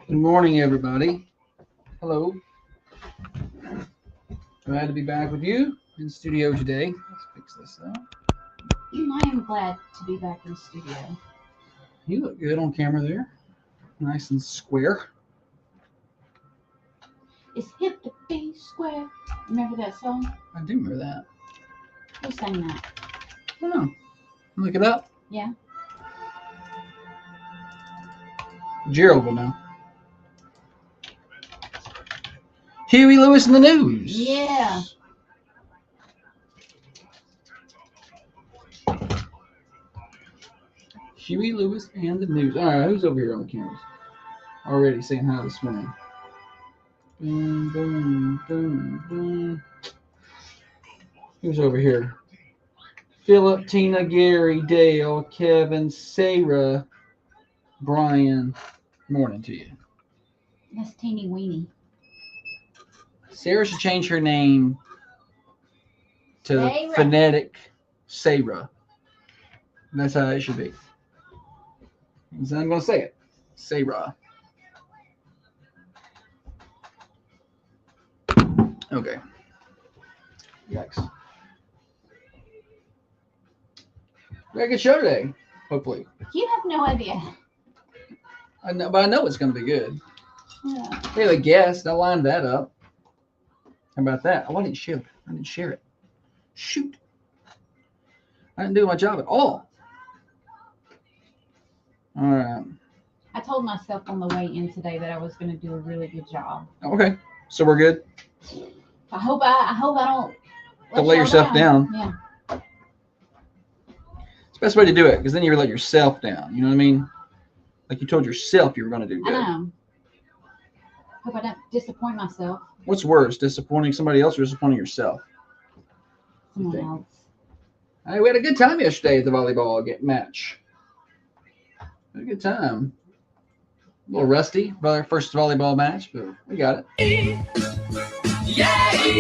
Good morning, everybody. Hello. Glad to be back with you in studio today. Let's fix this up. I am glad to be back in the studio. You look good on camera there. Nice and square. It's hip to be square. Remember that song? I do remember that. Who sang that? I don't know. Look it up. Yeah. Gerald will know. Huey Lewis in the news. Yeah. Huey Lewis and the news. All right, who's over here on the cameras? Already saying hi this morning. Boom, boom, boom, boom. Who's over here? Philip, Tina, Gary, Dale, Kevin, Sarah, Brian. Morning to you. That's Teeny Weeny. Sarah should change her name to the Sarah. phonetic Sarah. That's how it should be. So I'm going to say it. Sarah. Okay. Yikes. We got a good show today, hopefully. You have no idea. I know, but I know it's going to be good. Yeah. We have a guest. I lined that up. How about that? Oh, I didn't share it. I didn't share it. Shoot. I didn't do my job at all. All right. I told myself on the way in today that I was going to do a really good job. Okay. So we're good. I hope I don't Don't let yourself down. Yeah. It's the best way to do it, because then you let yourself down. You know what I mean? Like you told yourself you were going to do I good. know. Hope I don't disappoint myself. What's worse, disappointing somebody else or disappointing yourself? Someone else. Hey, we had a good time yesterday at the volleyball match. Had a good time. A little rusty, our first volleyball match, but we got it.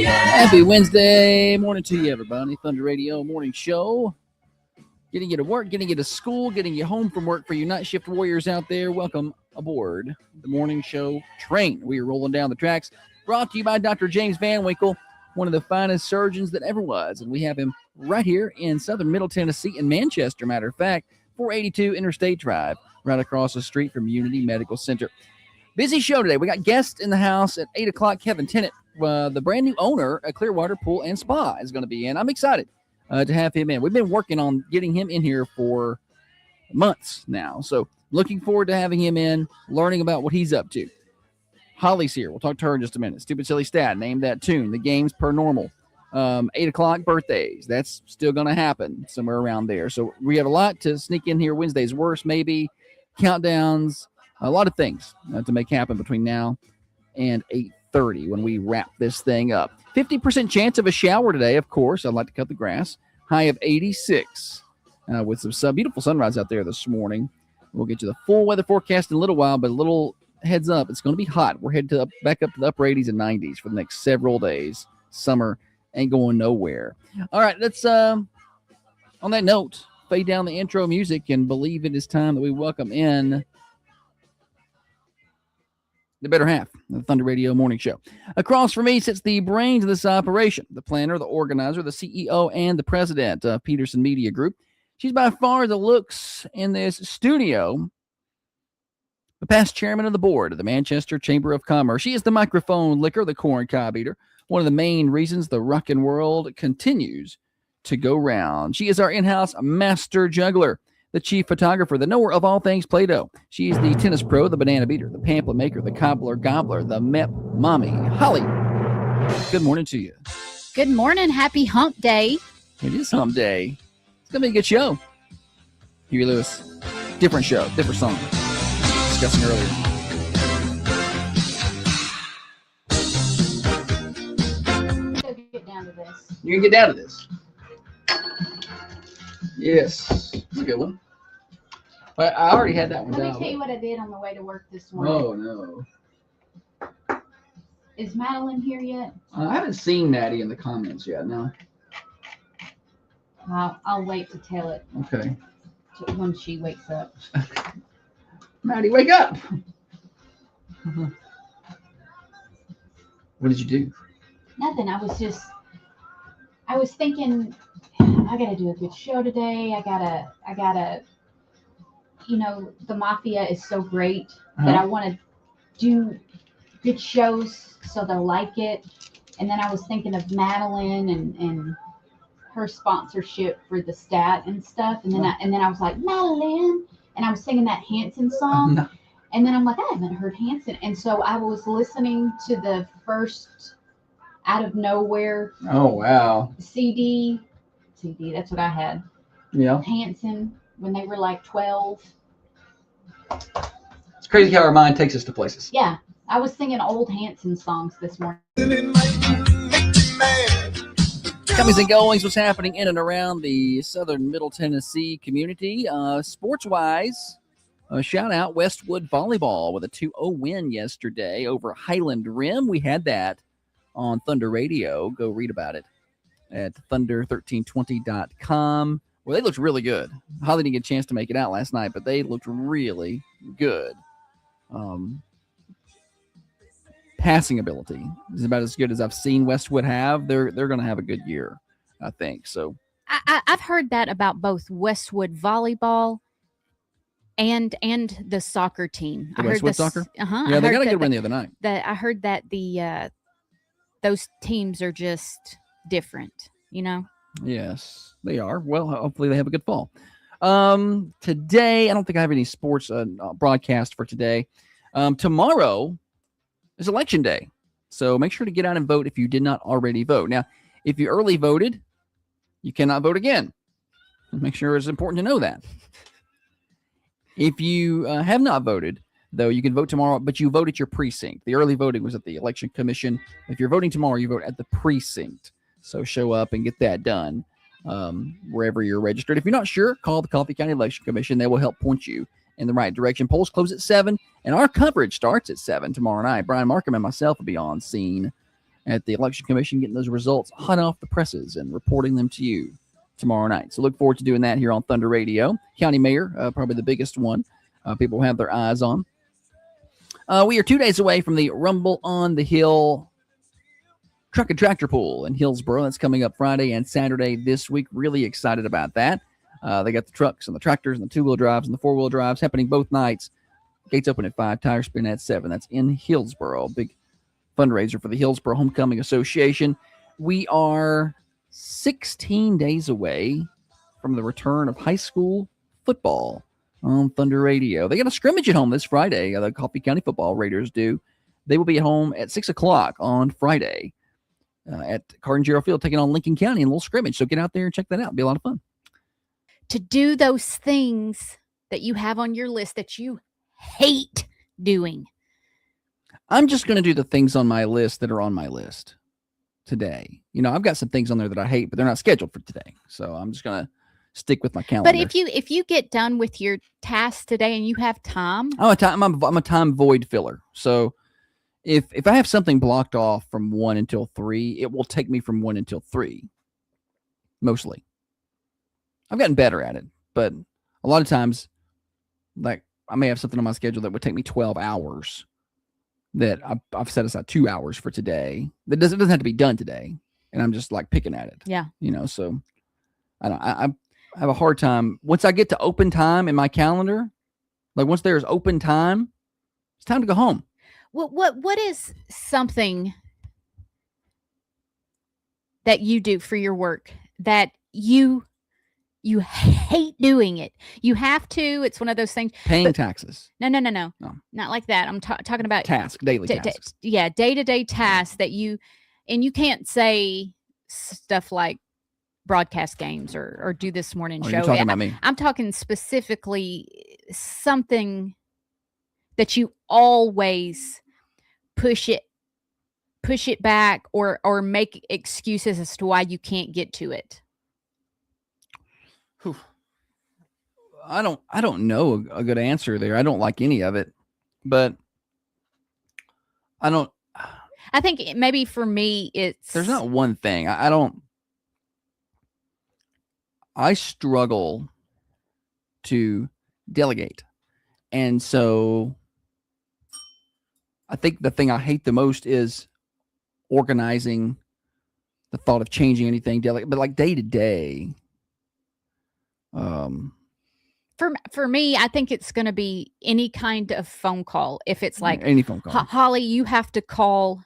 Happy Wednesday morning to you, everybody. Thunder Radio Morning Show. Getting you to work, getting you to school, getting you home from work for you night shift warriors out there. Welcome aboard the Morning Show train. We are rolling down the tracks. Brought to you by Dr. James Van Winkle, one of the finest surgeons that ever was. And we have him right here in southern Middle Tennessee in Manchester, matter of fact, 482 Interstate Drive, right across the street from Unity Medical Center. Busy show today. We got guests in the house at 8 o'clock. Kevin Tennant, the brand new owner of Clearwater Pool and Spa, is going to be in. I'm excited to have him in. We've been working on getting him in here for months now. So looking forward to having him in, learning about what he's up to. Holly's here. We'll talk to her in just a minute. Stupid Silly Stat. Name that tune. The game's per normal. 8 o'clock birthdays. That's still going to happen somewhere around there. So we have a lot to sneak in here. Wednesday's worst, maybe. Countdowns. A lot of things to make happen between now and 8:30 when we wrap this thing up. 50% chance of a shower today, of course. I'd like to cut the grass. High of 86 with some beautiful sunrise out there this morning. We'll get you the full weather forecast in a little while, but a little heads up, it's going to be hot. We're headed back up to the upper 80s and 90s for the next several days. Summer ain't going nowhere. All right, let's, on that note, fade down the intro music and believe it is time that we welcome in the better half of the Thunder Radio Morning Show. Across from me sits the brains of this operation, the planner, the organizer, the CEO, and the president of Peterson Media Group. She's by far the looks in this studio, the past chairman of the board of the Manchester Chamber of Commerce. She is the microphone licker, the corn cob eater, one of the main reasons the rockin' world continues to go round. She is our in-house master juggler, the chief photographer, the knower of all things Play-Doh. She is the tennis pro, the banana beater, the pamphlet maker, the cobbler gobbler, the MEP mommy. Holly, good morning to you. Good morning. Happy Hump Day. It is Hump Day. It's going to be a good show. Huey Lewis, different show, different song. Discussing earlier. Get down to this. You can get down to this. Yes. That's a good one. But I already had that one Let down. me tell you what I did on the way to work this morning. Oh, no. Is Madeline here yet? I haven't seen Maddie in the comments yet, no. I'll wait to tell it Okay. when she wakes up. Maddie, wake up. What did you do? Nothing. I was thinking, I gotta do a good show today. I gotta, the mafia is so great that I want to do good shows so they'll like it. And then I was thinking of Madeline and her sponsorship for the stat and stuff. And then I was like, Madeline, and I was singing that Hanson song. No. And then I'm like, I haven't heard Hanson. And so I was listening to the first Out of Nowhere Oh, wow. CD. That's what I had. Yeah. Hanson when they were like 12. It's crazy how our mind takes us to places. Yeah, I was singing old Hanson songs this morning. Comings and goings, what's happening in and around the southern Middle Tennessee community. Sports-wise, shout out Westwood Volleyball with a 2-0 win yesterday over Highland Rim. We had that on Thunder Radio. Go read about it at thunder1320.com. Well, they looked really good. Holly didn't get a chance to make it out last night, but they looked really good. Passing ability is about as good as I've seen Westwood have. They're going to have a good year, I think. So I've heard that about both Westwood Volleyball and the soccer team. The Westwood soccer? Yeah, they got a good win the other night. I heard that those teams are just different, Yes, they are. Well, hopefully they have a good fall. Today, I don't think I have any sports broadcast for today. Tomorrow is election day, so make sure to get out and vote if you did not already vote. Now, if you early voted, you cannot vote again. Make sure it's important to know that. If you have not voted, though, you can vote tomorrow, but you vote at your precinct. The early voting was at the Election Commission. If you're voting tomorrow, you vote at the precinct. So show up and get that done wherever you're registered. If you're not sure, call the Coffee County Election Commission. They will help point you in the right direction. Polls close at 7, and our coverage starts at 7 tomorrow night. Brian Markham and myself will be on scene at the Election Commission, getting those results hot off the presses and reporting them to you tomorrow night. So look forward to doing that here on Thunder Radio. County Mayor, probably the biggest one people have their eyes on. We are 2 days away from the Rumble on the Hill Truck and Tractor Pool in Hillsboro. That's coming up Friday and Saturday this week. Really excited about that. They got the trucks and the tractors and the two-wheel drives and the four-wheel drives happening both nights. Gates open at 5, tires spin at 7. That's in Hillsboro. Big fundraiser for the Hillsboro Homecoming Association. We are 16 days away from the return of high school football on Thunder Radio. They got a scrimmage at home this Friday. The Coffee County football Raiders do. They will be at home at 6 o'clock on Friday at Cardinal Field, taking on Lincoln County in a little scrimmage. So get out there and check that out. It'll be a lot of fun. To do those things that you have on your list that you hate doing. I'm just going to do the things on my list that are on my list today. I've got some things on there that I hate, but they're not scheduled for today. So I'm just going to stick with my calendar. But if you get done with your tasks today and you have time, I'm a time void filler. So if I have something blocked off from 1 until 3, it will take me from 1 until 3. Mostly. I've gotten better at it, but a lot of times, like, I may have something on my schedule that would take me 12 hours that I've set aside 2 hours for today. It doesn't have to be done today, and I'm just like picking at it. Yeah. So I have a hard time once I get to open time in my calendar. Like once there's open time, it's time to go home. What is something that you do for your work that you hate doing it? You have to. It's one of those things. Paying taxes. No. Not like that. I'm talking about daily tasks. Day-to-day tasks that you can't say stuff like broadcast games or do this morning show. You're talking about me. I'm talking specifically something that you always push it back or make excuses as to why you can't get to it. I don't know a good answer there. I don't like any of it, but I think maybe for me, there's not one thing. I struggle to delegate. And so I think the thing I hate the most is organizing the thought of changing anything, but like day to day. For me, I think it's going to be any kind of phone call. If it's like, any phone call. Holly, you have to call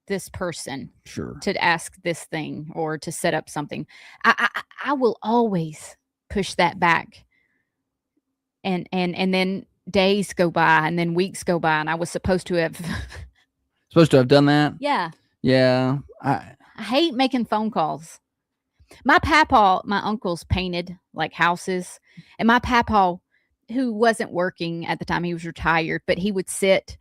this person Sure. to ask this thing or to set up something. I will always push that back. And then days go by and then weeks go by and I was supposed to have done that. Yeah. Yeah. I hate making phone calls. My uncles painted like houses, and my papa, who wasn't working at the time, he was retired, but he would sit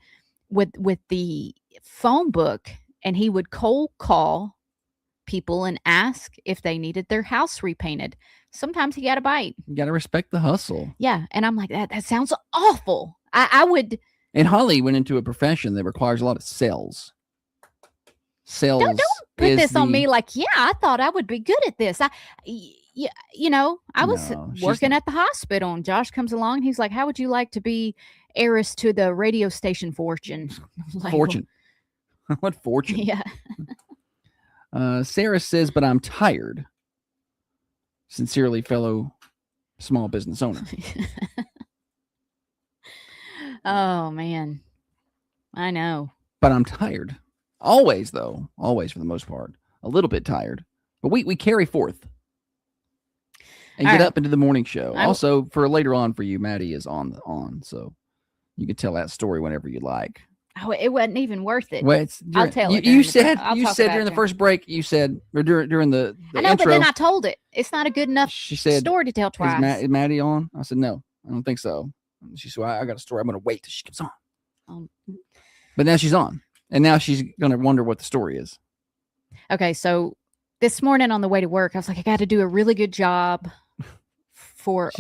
with the phone book and he would cold call people and ask if they needed their house repainted. Sometimes he got a bite. You got to respect the hustle. Yeah. And I'm like, that sounds awful. I would. And Holly went into a profession that requires a lot of sales. Don't put this on me like, yeah, I thought I would be good at this. I was working at the hospital and Josh comes along. He's like, how would you like to be heiress to the radio station fortune? Like, fortune. What fortune? Yeah. Sarah says, but I'm tired. Sincerely, fellow small business owner. Oh, man. I know. But I'm tired. Always, though. Always, for the most part. A little bit tired. But we carry forth. And get up into the morning show. Also, for later on for you, Maddie is on. So you can tell that story whenever you like. Oh, it wasn't even worth it. Well, I'll tell it. You said during the first break, you said, or during the I know, intro, but then I told it. It's not a good enough story to tell twice. Is Maddie on? I said, no, I don't think so. She said, I got a story. I'm going to wait till she gets on. But now she's on. And now she's going to wonder what the story is. Okay, so this morning on the way to work, I was like, I got to do a really good job on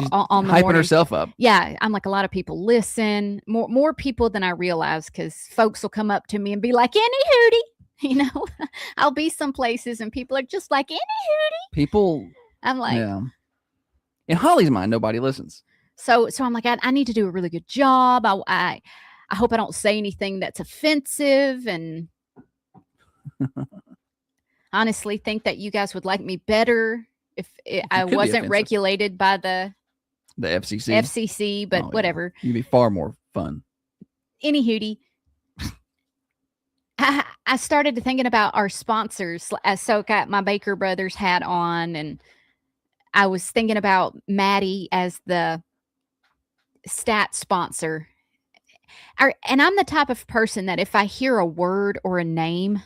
the hyping morning. Herself up. Yeah, I'm like, a lot of people listen, more people than I realize, because folks will come up to me and be like, any hootie. I'll be some places and people are just like, any hootie. People. I'm like, yeah. In Holly's mind, nobody listens. So I'm like, I need to do a really good job. I hope I don't say anything that's offensive, and honestly think that you guys would like me better if I wasn't regulated by the FCC. But whatever. You'd be far more fun. Any hootie. I started thinking about our sponsors. So got my Baker Brothers hat on, and I was thinking about Maddie as the stat sponsor. And I'm the type of person that if I hear a word or a name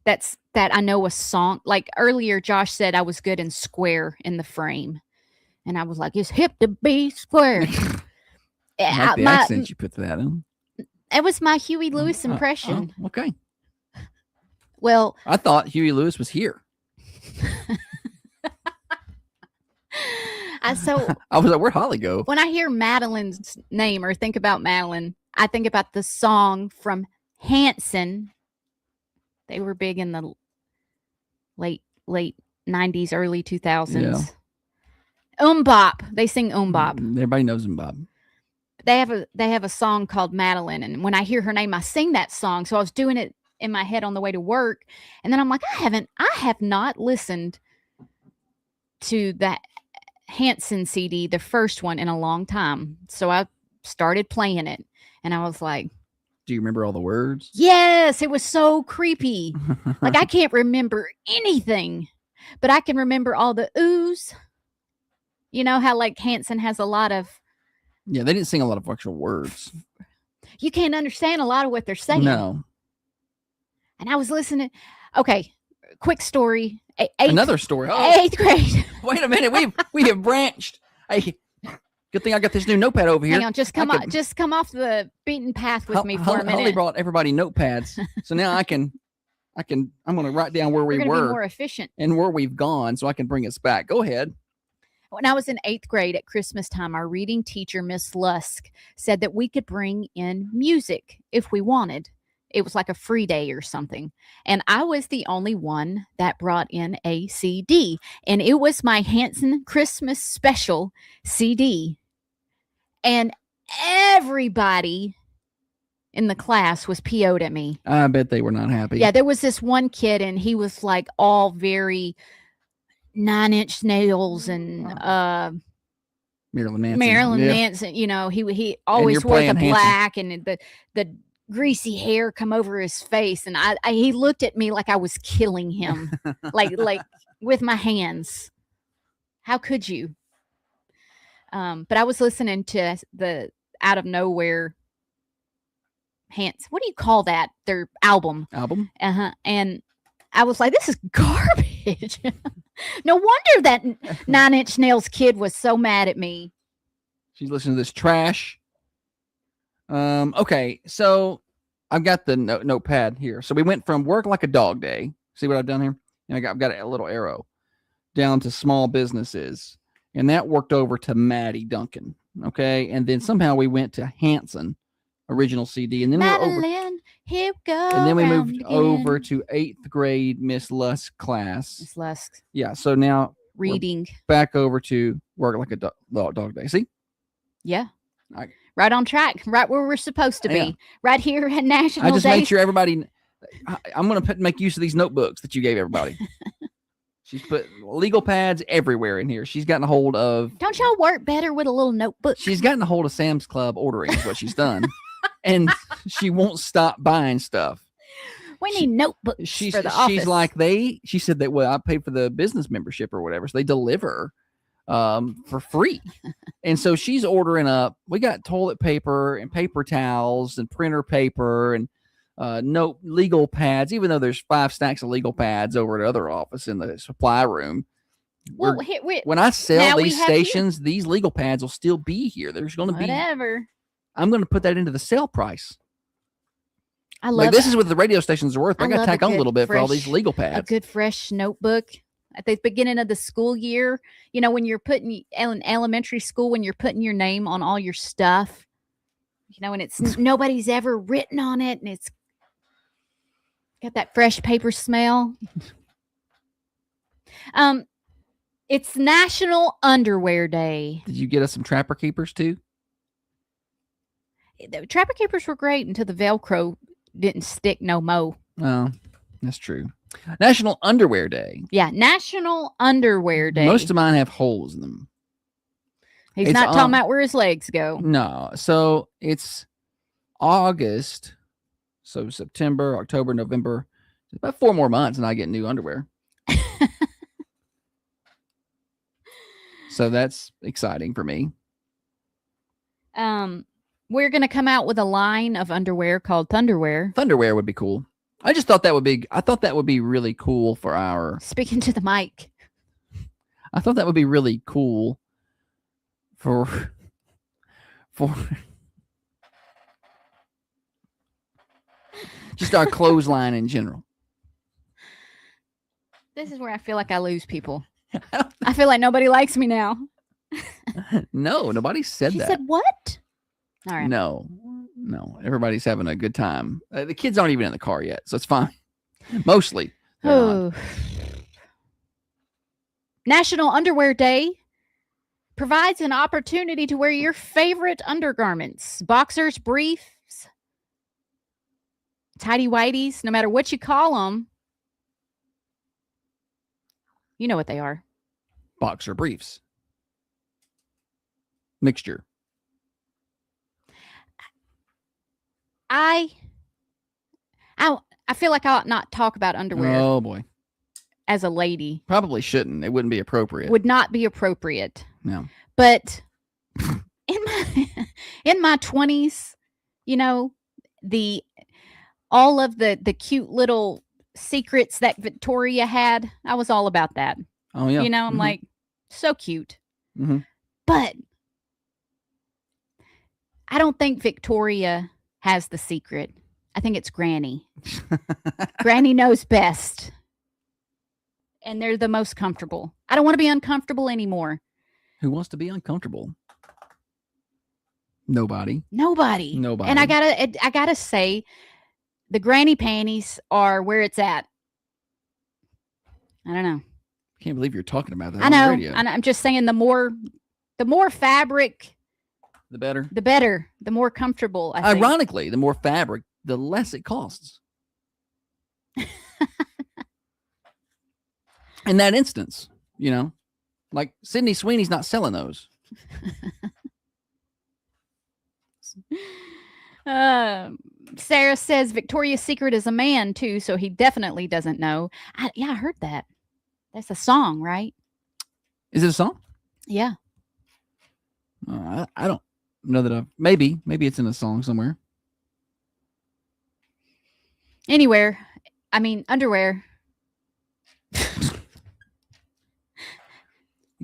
that I know a song, like earlier Josh said I was good in Square in the Frame, and I was like, it's hip to be square. I like the accent you put to that in. It was my Huey Lewis impression. Okay. Well, I thought Huey Lewis was here. So I was like, where'd Holly go? When I hear Madeline's name or think about Madeline, I think about the song from Hanson. They were big in the late 90s, early 2000s. Yeah. Bop. They sing Bop. Everybody knows Bop. They have a song called Madeline, and when I hear her name, I sing that song. So I was doing it in my head on the way to work, and then I'm like, I have not listened to that Hanson CD, the first one, in a long time. So I started playing it, and I was like, do you remember all the words? Yes, it was so creepy. Like, I can't remember anything, but I can remember all the oohs. You know how like Hanson has a lot of. Yeah, they didn't sing a lot of actual words. You can't understand a lot of what they're saying. No. And I was listening. Okay, quick story. Another story. Oh, 8th grade. Wait a minute. We have branched. Hey, good thing I got this new notepad over here. Hang on, just come off the beaten path with me for a minute. Holly brought everybody notepads, so now I'm going to write down where we were. Be more efficient. And where we've gone, so I can bring us back. Go ahead. When I was in 8th grade at Christmas time, our reading teacher, Miss Lusk, said that we could bring in music if we wanted. It was like a free day or something. And I was the only one that brought in a CD. And it was my Hanson Christmas Special CD. And everybody in the class was PO'd at me. I bet they were not happy. Yeah, there was this one kid, and he was like all very 9-inch nails and Marilyn Manson. Marilyn Yeah. Manson. You know, he always wore the playing Hanson. black and the greasy hair come over his face, and he looked at me like I was killing him, like with my hands. How could you? But I was listening to the Out of Nowhere what do you call that? Their album. And I was like, this is garbage. No wonder that 9-inch nails kid was so mad at me. She's listening to this trash. Okay, so I've got the notepad here. So we went from work like a dog day. See what I've done here? And I've got a little arrow down to small businesses. And that worked over to Maddie Duncan. Okay. And then somehow we went to Hanson, original CD. And then here we go. And then we moved over to 8th grade Miss Lusk class. Miss Lusk. Yeah. So now reading. Back over to work like a dog day. See? Yeah. Right on track. Right where we're supposed to be. Yeah. Right here at National Day. I just made sure everybody. I'm going to make use of these notebooks that you gave everybody. She's put legal pads everywhere in here. She's gotten a hold of. Don't y'all work better with a little notebook? She's gotten a hold of Sam's Club ordering is what she's done. And she won't stop buying stuff. We need notebooks for the office. She's like, she said that, well, I paid for the business membership or whatever. So they deliver for free. And so she's ordering up. We got toilet paper and paper towels and printer paper and legal pads, even though there's 5 stacks of legal pads over at the other office in the supply room. Well, when I sell these stations, these legal pads will still be here. There's going to be whatever. I'm going to put that into the sale price. I love this is what the radio stations are worth. I got to tack on a little bit for all these legal pads. A good fresh notebook at the beginning of the school year. You know, when you're putting in elementary school, when you're putting your name on all your stuff, you know, and it's nobody's ever written on it, and it's got that fresh paper smell. It's National Underwear Day. Did you get us some Trapper Keepers too? The Trapper Keepers were great until the Velcro didn't stick no mo. Oh, that's true. National Underwear Day. Yeah, National Underwear Day. Most of mine have holes in them. He's not talking about where his legs go. No. So it's August. So September, October, November. About 4 more months and I get new underwear. So that's exciting for me. We're going to come out with a line of underwear called Thunderwear. Thunderwear would be cool. I thought that would be really cool for our. Speaking to the mic. I thought that would be really cool for just our clothesline in general. This is where I feel like I lose people. I feel like nobody likes me now. No, nobody said that. She said what? All right. No. Everybody's having a good time. The kids aren't even in the car yet, so it's fine. Mostly. Oh. National Underwear Day provides an opportunity to wear your favorite undergarments, boxers, briefs, tidy whities, no matter what you call them. You know what they are. Boxer briefs. Mixture. I feel like I ought not talk about underwear. Oh boy. As a lady. Probably shouldn't. It wouldn't be appropriate. Would not be appropriate. No. But in my 20s, you know, all of the cute little secrets that Victoria had, I was all about that. Oh yeah. You know, I'm like, so cute. Mm-hmm. But I don't think Victoria has the secret. I think it's Granny. Granny knows best. And they're the most comfortable. I don't want to be uncomfortable anymore. Who wants to be uncomfortable? Nobody. And I gotta say, the granny panties are where it's at. I don't know. I can't believe you're talking about that I know. on the radio. I'm just saying the more fabric The better. The better, the more comfortable. I think. Ironically, the more fabric, the less it costs. In that instance, like Sydney Sweeney's not selling those. Sarah says Victoria's Secret is a man too, so he definitely doesn't know. I heard that. That's a song, right? Is it a song? Yeah. I don't know that maybe it's in a song somewhere. Anywhere. I mean, underwear.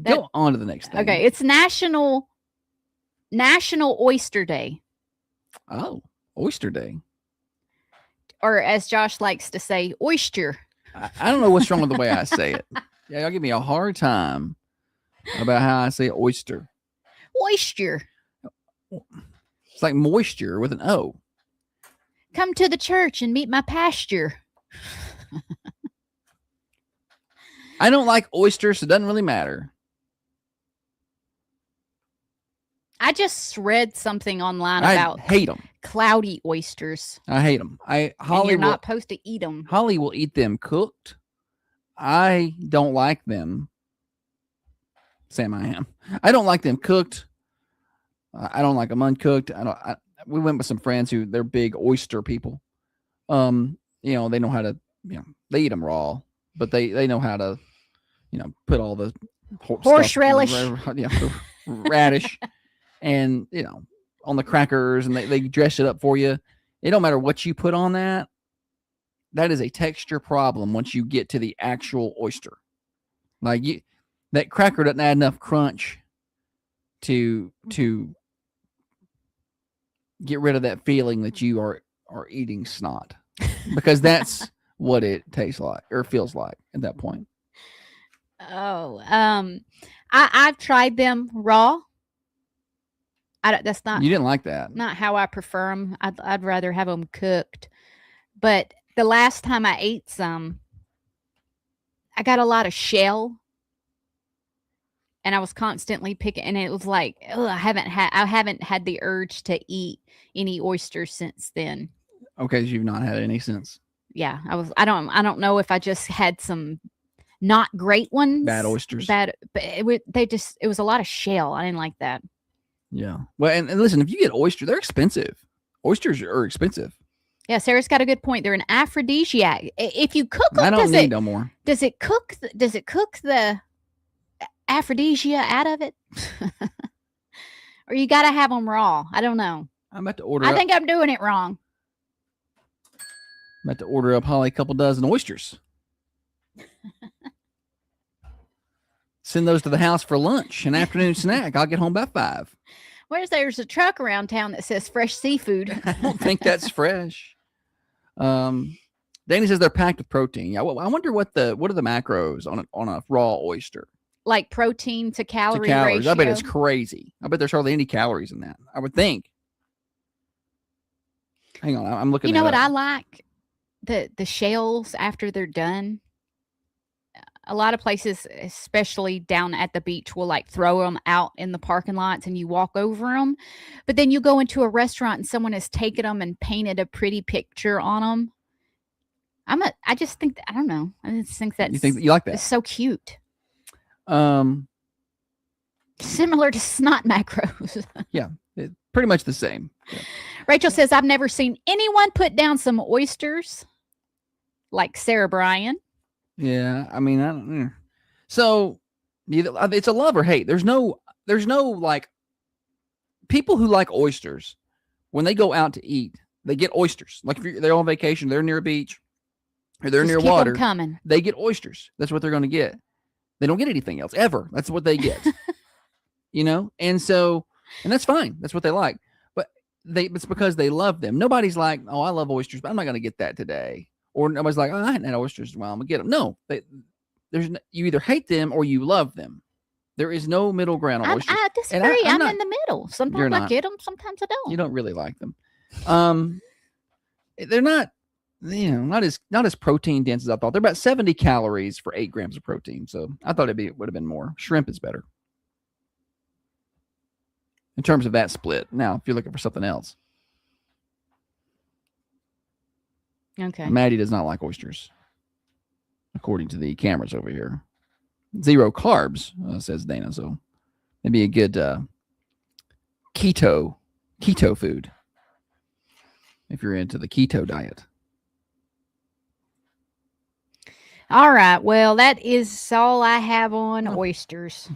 Go on to the next thing. Okay, it's National Oyster Day. Oh, Oyster Day. Or as Josh likes to say, oyster. I don't know what's wrong with the way I say it. Yeah, y'all give me a hard time about how I say oyster. Oyster. It's like moisture with an O. Come to the church and meet my pasture. I don't like oysters, so it doesn't really matter. I just read something online I about hate them. Cloudy oysters. I hate them. And you're not supposed to eat them. Holly will eat them cooked. I don't like them. Sam, I am. I don't like them cooked. I don't like them uncooked. We went with some friends who they're big oyster people. They know how to. They eat them raw, but they know how to. Put all the Horseradish, radish, and on the crackers, and they dress it up for you. It don't matter what you put on that. That is a texture problem once you get to the actual oyster. Like that cracker doesn't add enough crunch to get rid of that feeling that you are eating snot, because that's what it tastes like or feels like at that point. Oh, I've tried them raw. That's not. You didn't like that. Not how I prefer them. I'd rather have them cooked. But the last time I ate some, I got a lot of shell, and I was constantly picking. And it was like, oh, I haven't had the urge to eat any oysters since then. Okay, so you've not had any since. Yeah, I don't know if I just had some not great ones. Bad oysters. But it was a lot of shell. I didn't like that. Yeah. Well, and listen, if you get oysters, they're expensive. Oysters are expensive. Yeah, Sarah's got a good point. They're an aphrodisiac. If you cook them, I don't need no more. Does it cook the aphrodisia out of it? Or you got to have them raw? I don't know. I'm about to order. I think I'm doing it wrong. I'm about to order up Holly a couple dozen oysters. Send those to the house for lunch, an afternoon snack. I'll get home by 5. There's a truck around town that says fresh seafood. I don't think that's fresh. Danny says they're packed with protein. Yeah, well, I wonder what are the macros on a raw oyster? Like protein to calorie ratio. I bet it's crazy. I bet there's hardly any calories in that. I would think. Hang on, I'm looking. You know what I like? The shells after they're done. A lot of places, especially down at the beach, will like throw them out in the parking lots and you walk over them. But then you go into a restaurant and someone has taken them and painted a pretty picture on them. I just think, I don't know. I just think that you like that? It's so cute. Similar to snot macros. Yeah, pretty much the same. Yeah. Rachel says, I've never seen anyone put down some oysters like Sarah Bryan. Yeah, I mean, I don't. So, it's a love or hate. There's no like people who like oysters. When they go out to eat, they get oysters. Like if they're on vacation, they're near a beach, or they're near water. Coming. They get oysters. That's what they're going to get. They don't get anything else ever. That's what they get. And that's fine. That's what they like. But it's because they love them. Nobody's like, oh, I love oysters, but I'm not going to get that today. Or nobody's like, oh, I hadn't had oysters. Well, I'm gonna get them. No, you either hate them or you love them. There is no middle ground on oysters. I disagree. I'm in the middle. Sometimes I get them. Sometimes I don't. You don't really like them. They're not, not as protein dense as I thought. They're about 70 calories for 8 grams of protein. So I thought it would have been more. Shrimp is better. in terms of that split. Now, if you're looking for something else, Okay. Maddie does not like oysters, according to the cameras over here. 0 carbs, says Dana. So maybe a good keto food if you're into the keto diet. All right. Well, that is all I have on oysters.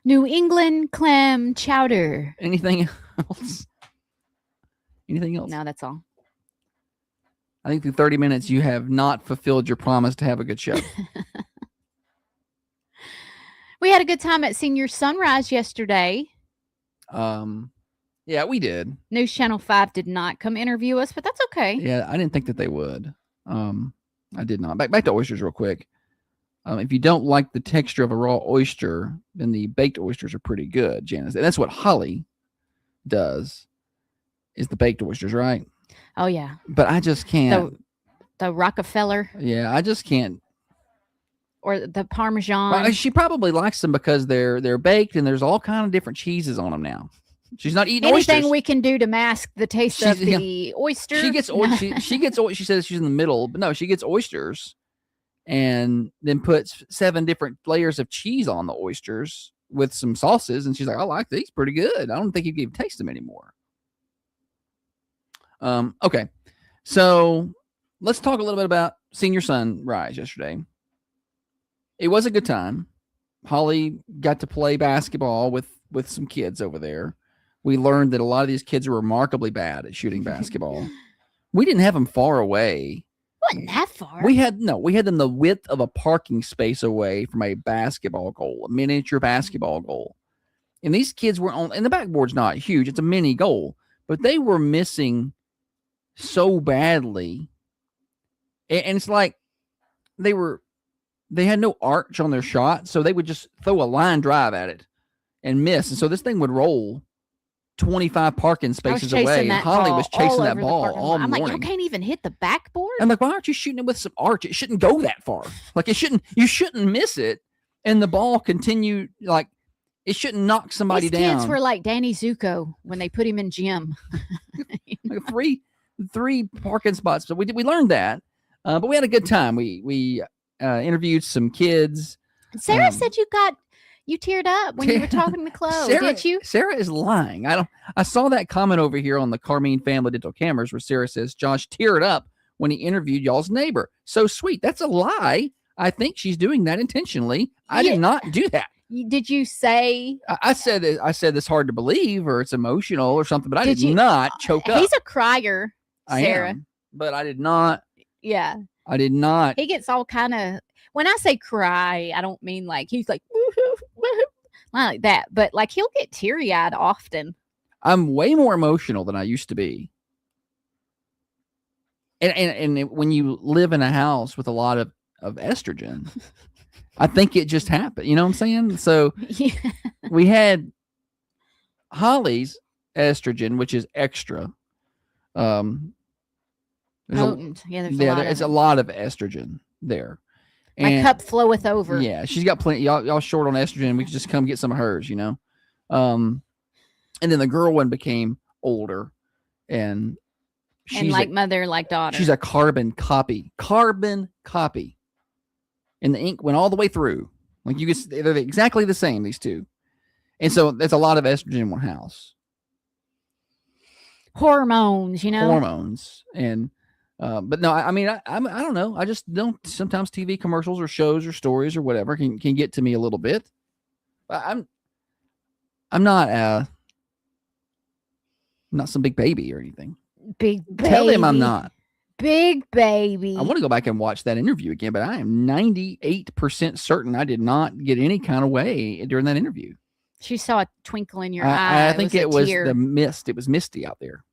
New England clam chowder. Anything else? Anything else? No, that's all. I think through 30 minutes, you have not fulfilled your promise to have a good show. We had a good time at Senior Sunrise yesterday. Yeah, we did. News Channel 5 did not come interview us, but that's okay. Yeah, I didn't think that they would. I did not. Back to oysters real quick. If you don't like the texture of a raw oyster, then the baked oysters are pretty good, Janice. And that's what Holly does, is the baked oysters, right? Oh, yeah. But I just can't. The Rockefeller. Yeah, I just can't. Or the Parmesan. Well, she probably likes them because they're baked and there's all kind of different cheeses on them now. She's not eating anything oysters. we can do to mask the taste of the oyster. She gets she gets. She says she's in the middle, but no, she gets oysters, and then puts 7 different layers of cheese on the oysters with some sauces, and she's like, "I like these, pretty good. I don't think you can even taste them anymore." Okay, so let's talk a little bit about Senior Sunrise yesterday. It was a good time. Holly got to play basketball with some kids over there. We learned that a lot of these kids are remarkably bad at shooting basketball. We didn't have them far away. Wasn't that far? We had them the width of a parking space away from a basketball goal, a miniature basketball goal. And these kids were on, and the backboard's not huge. It's a mini goal, but they were missing so badly. And it's like they had no arch on their shot. So they would just throw a line drive at it and miss. And so this thing would roll 25 parking spaces away. And Holly was chasing that ball all morning. I'm like, you can't even hit the backboard? I'm like, why aren't you shooting it with some arch? It shouldn't go that far. Like you shouldn't miss it. And the ball continue, like, it shouldn't knock somebody down. These kids were like Danny Zuko when they put him in gym. Like three parking spots. So we learned that. But we had a good time. We interviewed some kids. Sarah said you teared up when you were talking to Chloe. Did you? Sarah is lying. I saw that comment over here on the Carmine Family Dental Cameras where Sarah says Josh teared up when he interviewed y'all's neighbor. So sweet. That's a lie. I think she's doing that intentionally. I did not do that. Did you say? I said it's hard to believe or it's emotional or something, but I did not choke up. He's a crier, Sarah. I am, but I did not. Yeah. I did not. He gets all kind of, when I say cry, I don't mean like he's like, not like that, but like he'll get teary eyed often. I'm way more emotional than I used to be. And when you live in a house with a lot of estrogen, I think it just happened. You know what I'm saying? So we had Holly's estrogen, which is extra. There's a lot of estrogen there. My cup floweth over. Yeah, she's got plenty. Y'all short on estrogen. We could just come get some of hers, you know. And then the girl one became older, and she's like mother, like daughter. She's a carbon copy. And the ink went all the way through. Like they're exactly the same, these two. And so there's a lot of estrogen in one house. Hormones, you know. Hormones. And but no, I mean, I don't know. I just don't. Sometimes TV commercials or shows or stories or whatever can get to me a little bit. I'm not some big baby or anything. Big baby. Tell him I'm not. Big baby. I want to go back and watch that interview again, but I am 98% certain I did not get any kind of way during that interview. She saw a twinkle in your eye. I think it was the mist. It was misty out there.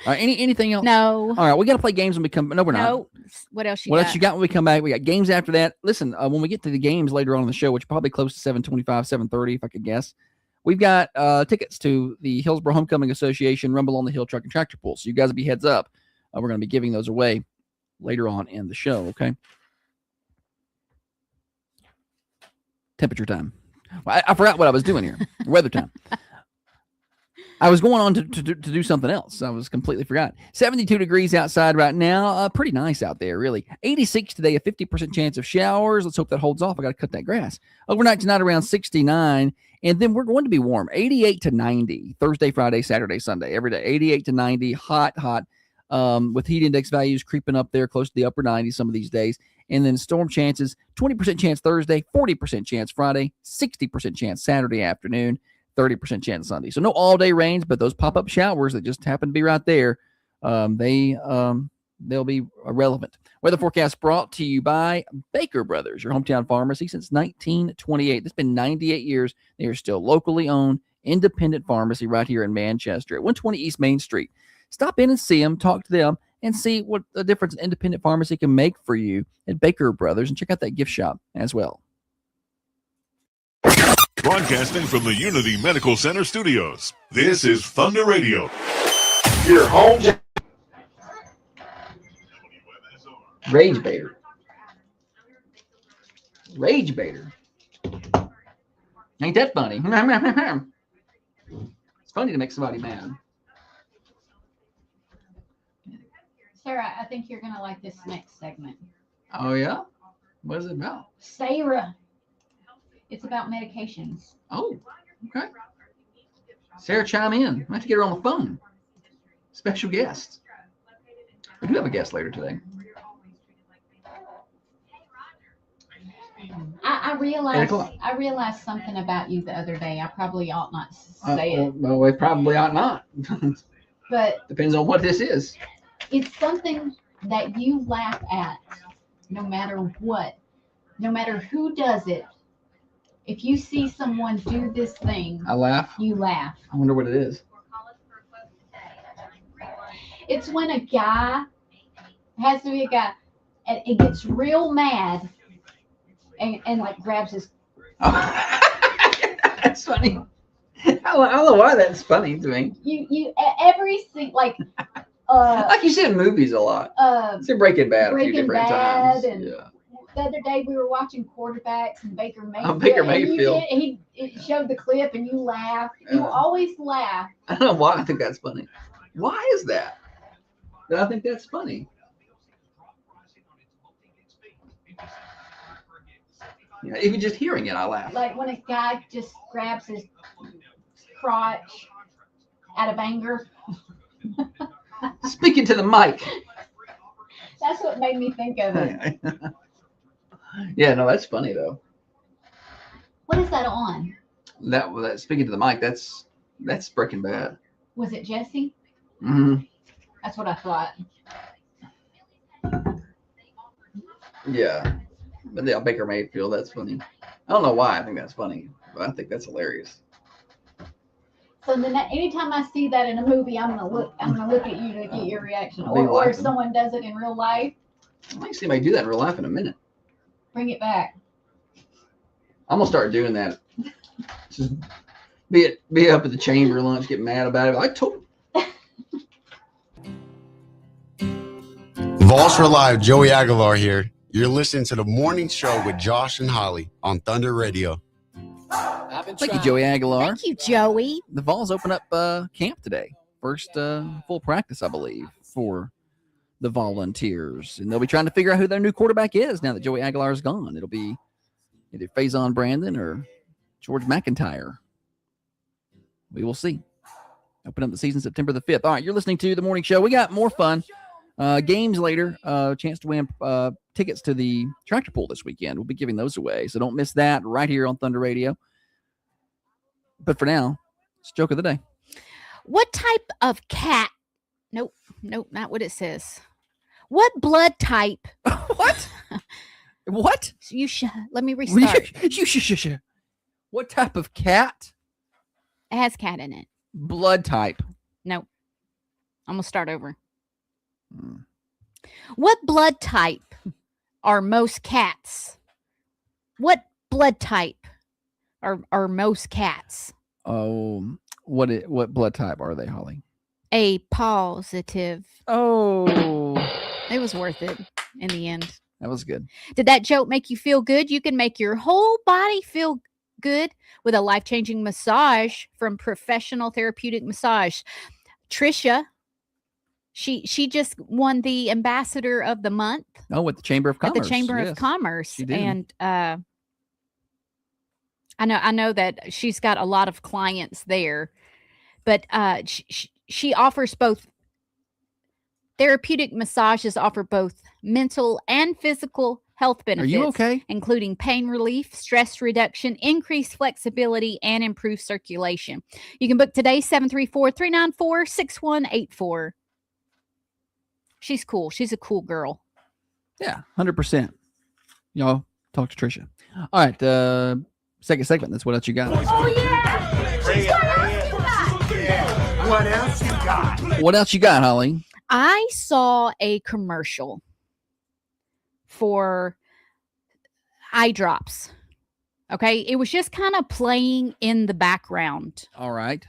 All right, anything else? No. All right, we got to play games when we come. No, we're not. No. What else else you got when we come back? We got games after that. Listen, when we get to the games later on in the show, which is probably close to 7:25, 7:30, if I could guess, we've got tickets to the Hillsborough Homecoming Association Rumble on the Hill Truck and Tractor Pull. So you guys will be heads up. We're going to be giving those away later on in the show, okay? temperature time. Well, I forgot what I was doing here. Weather time. I was going on to do something else. I was completely forgot. 72 degrees outside right now. Pretty nice out there, really. 86 today, a 50% chance of showers. Let's hope that holds off. I got to cut that grass. Overnight tonight around 69. And then we're going to be warm. 88 to 90. Thursday, Friday, Saturday, Sunday. Every day. 88 to 90. Hot. With heat index values creeping up there close to the upper 90s some of these days. And then storm chances. 20% chance Thursday. 40% chance Friday. 60% chance Saturday afternoon. 30% chance Sunday. So no all-day rains, but those pop-up showers that just happen to be right there, they'll be relevant. Weather forecast brought to you by Baker Brothers, your hometown pharmacy since 1928. It's been 98 years. They are still locally owned, independent pharmacy right here in Manchester at 120 East Main Street. Stop in and see them, talk to them, and see what the difference an independent pharmacy can make for you at Baker Brothers, and check out that gift shop as well. Broadcasting from the Unity Medical Center studios, this is Thunder Radio. Your home. Rage baiter. Rage baiter. Ain't that funny? It's funny to make somebody mad. Sarah, I think you're going to like this next segment. Oh, yeah? What is it about? Sarah. It's about medications. Oh, okay. Sarah, chime in. I have to get her on the phone. Special guest. We do have a guest later today. I realized something about you the other day. I probably ought not say it. Well, we probably ought not. But depends on what this is. It's something that you laugh at no matter what. No matter who does it. If you see someone do this thing, I laugh. You laugh. I wonder what it is. It's when a guy, has to be a guy, and it gets real mad and like grabs his. That's funny. I don't know why that's funny to me. You everything like. Like you see in movies a lot. It's in Breaking Bad a few different times. And yeah. The other day we were watching Quarterbacks and Baker Mayfield. Baker Mayfield. He showed the clip and you laughed. You always laugh. I don't know why I think that's funny. Why is that? But I think that's funny. Yeah, even just hearing it, I laugh. Like when a guy just grabs his crotch out of anger. Speaking to the mic. That's what made me think of it. Yeah, no, that's funny though. What is that on? That speaking to the mic, that's Breaking Bad. Was it Jesse? Mm-hmm. That's what I thought. Yeah. But yeah, Baker Mayfield, that's funny. I don't know why I think that's funny, but I think that's hilarious. So then anytime I see that in a movie, I'm gonna look at you to get your reaction. Or if someone does it in real life. I might see somebody do that in real life in a minute. Bring it back. I'm gonna start doing that. Just be up at the chamber lunch, get mad about it. I told. Vols for Live, Joey Aguilar here. You're listening to the morning show with Josh and Holly on Thunder Radio. Thank you, Joey Aguilar. Thank you, Joey. The Vols open up camp today. First full practice, I believe, for the Volunteers. And they'll be trying to figure out who their new quarterback is now that Joey Aguilar is gone. It'll be either Faison Brandon or George McIntyre. We will see. Open up the season September the 5th. All right, you're listening to The Morning Show. We got more fun. Games later. Chance to win tickets to the tractor pull this weekend. We'll be giving those away. So don't miss that right here on Thunder Radio. But for now, it's joke of the day. What type of cat? Nope, not what it says. What blood type? What? What? Let me restart. What type of cat? It has cat in it. Blood type. Nope. I'm gonna start over. What blood type are most cats? What blood type are most cats? Oh, what blood type are they, Holly? A positive. Oh, it was worth it in the end. That was good. Did that joke make you feel good? You can make your whole body feel good with a life-changing massage from Professional Therapeutic Massage. Trisha, she just won the Ambassador of the Month Oh, with the Chamber of Commerce. at the Chamber yes. of Commerce. she did. And I know that she's got a lot of clients there, but she offers both therapeutic massages, offer both mental and physical health Are benefits, you okay? including pain relief, stress reduction, increased flexibility, and improved circulation. You can book today, 734-394-6184. She's cool. She's a cool girl. Yeah, 100%. Y'all talk to Trisha. All right, second segment. That's what else you got. Oh, yeah! What else you got? What else you got, Holly? I saw a commercial for eye drops. Okay, it was just kind of playing in the background, All right.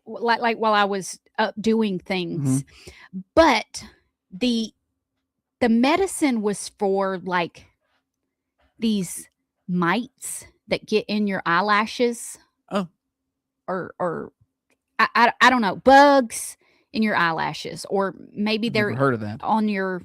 like while I was doing things. But the medicine was for like these mites that get in your eyelashes. Oh. Or I don't know, bugs in your eyelashes, or maybe Never they're heard of that. on your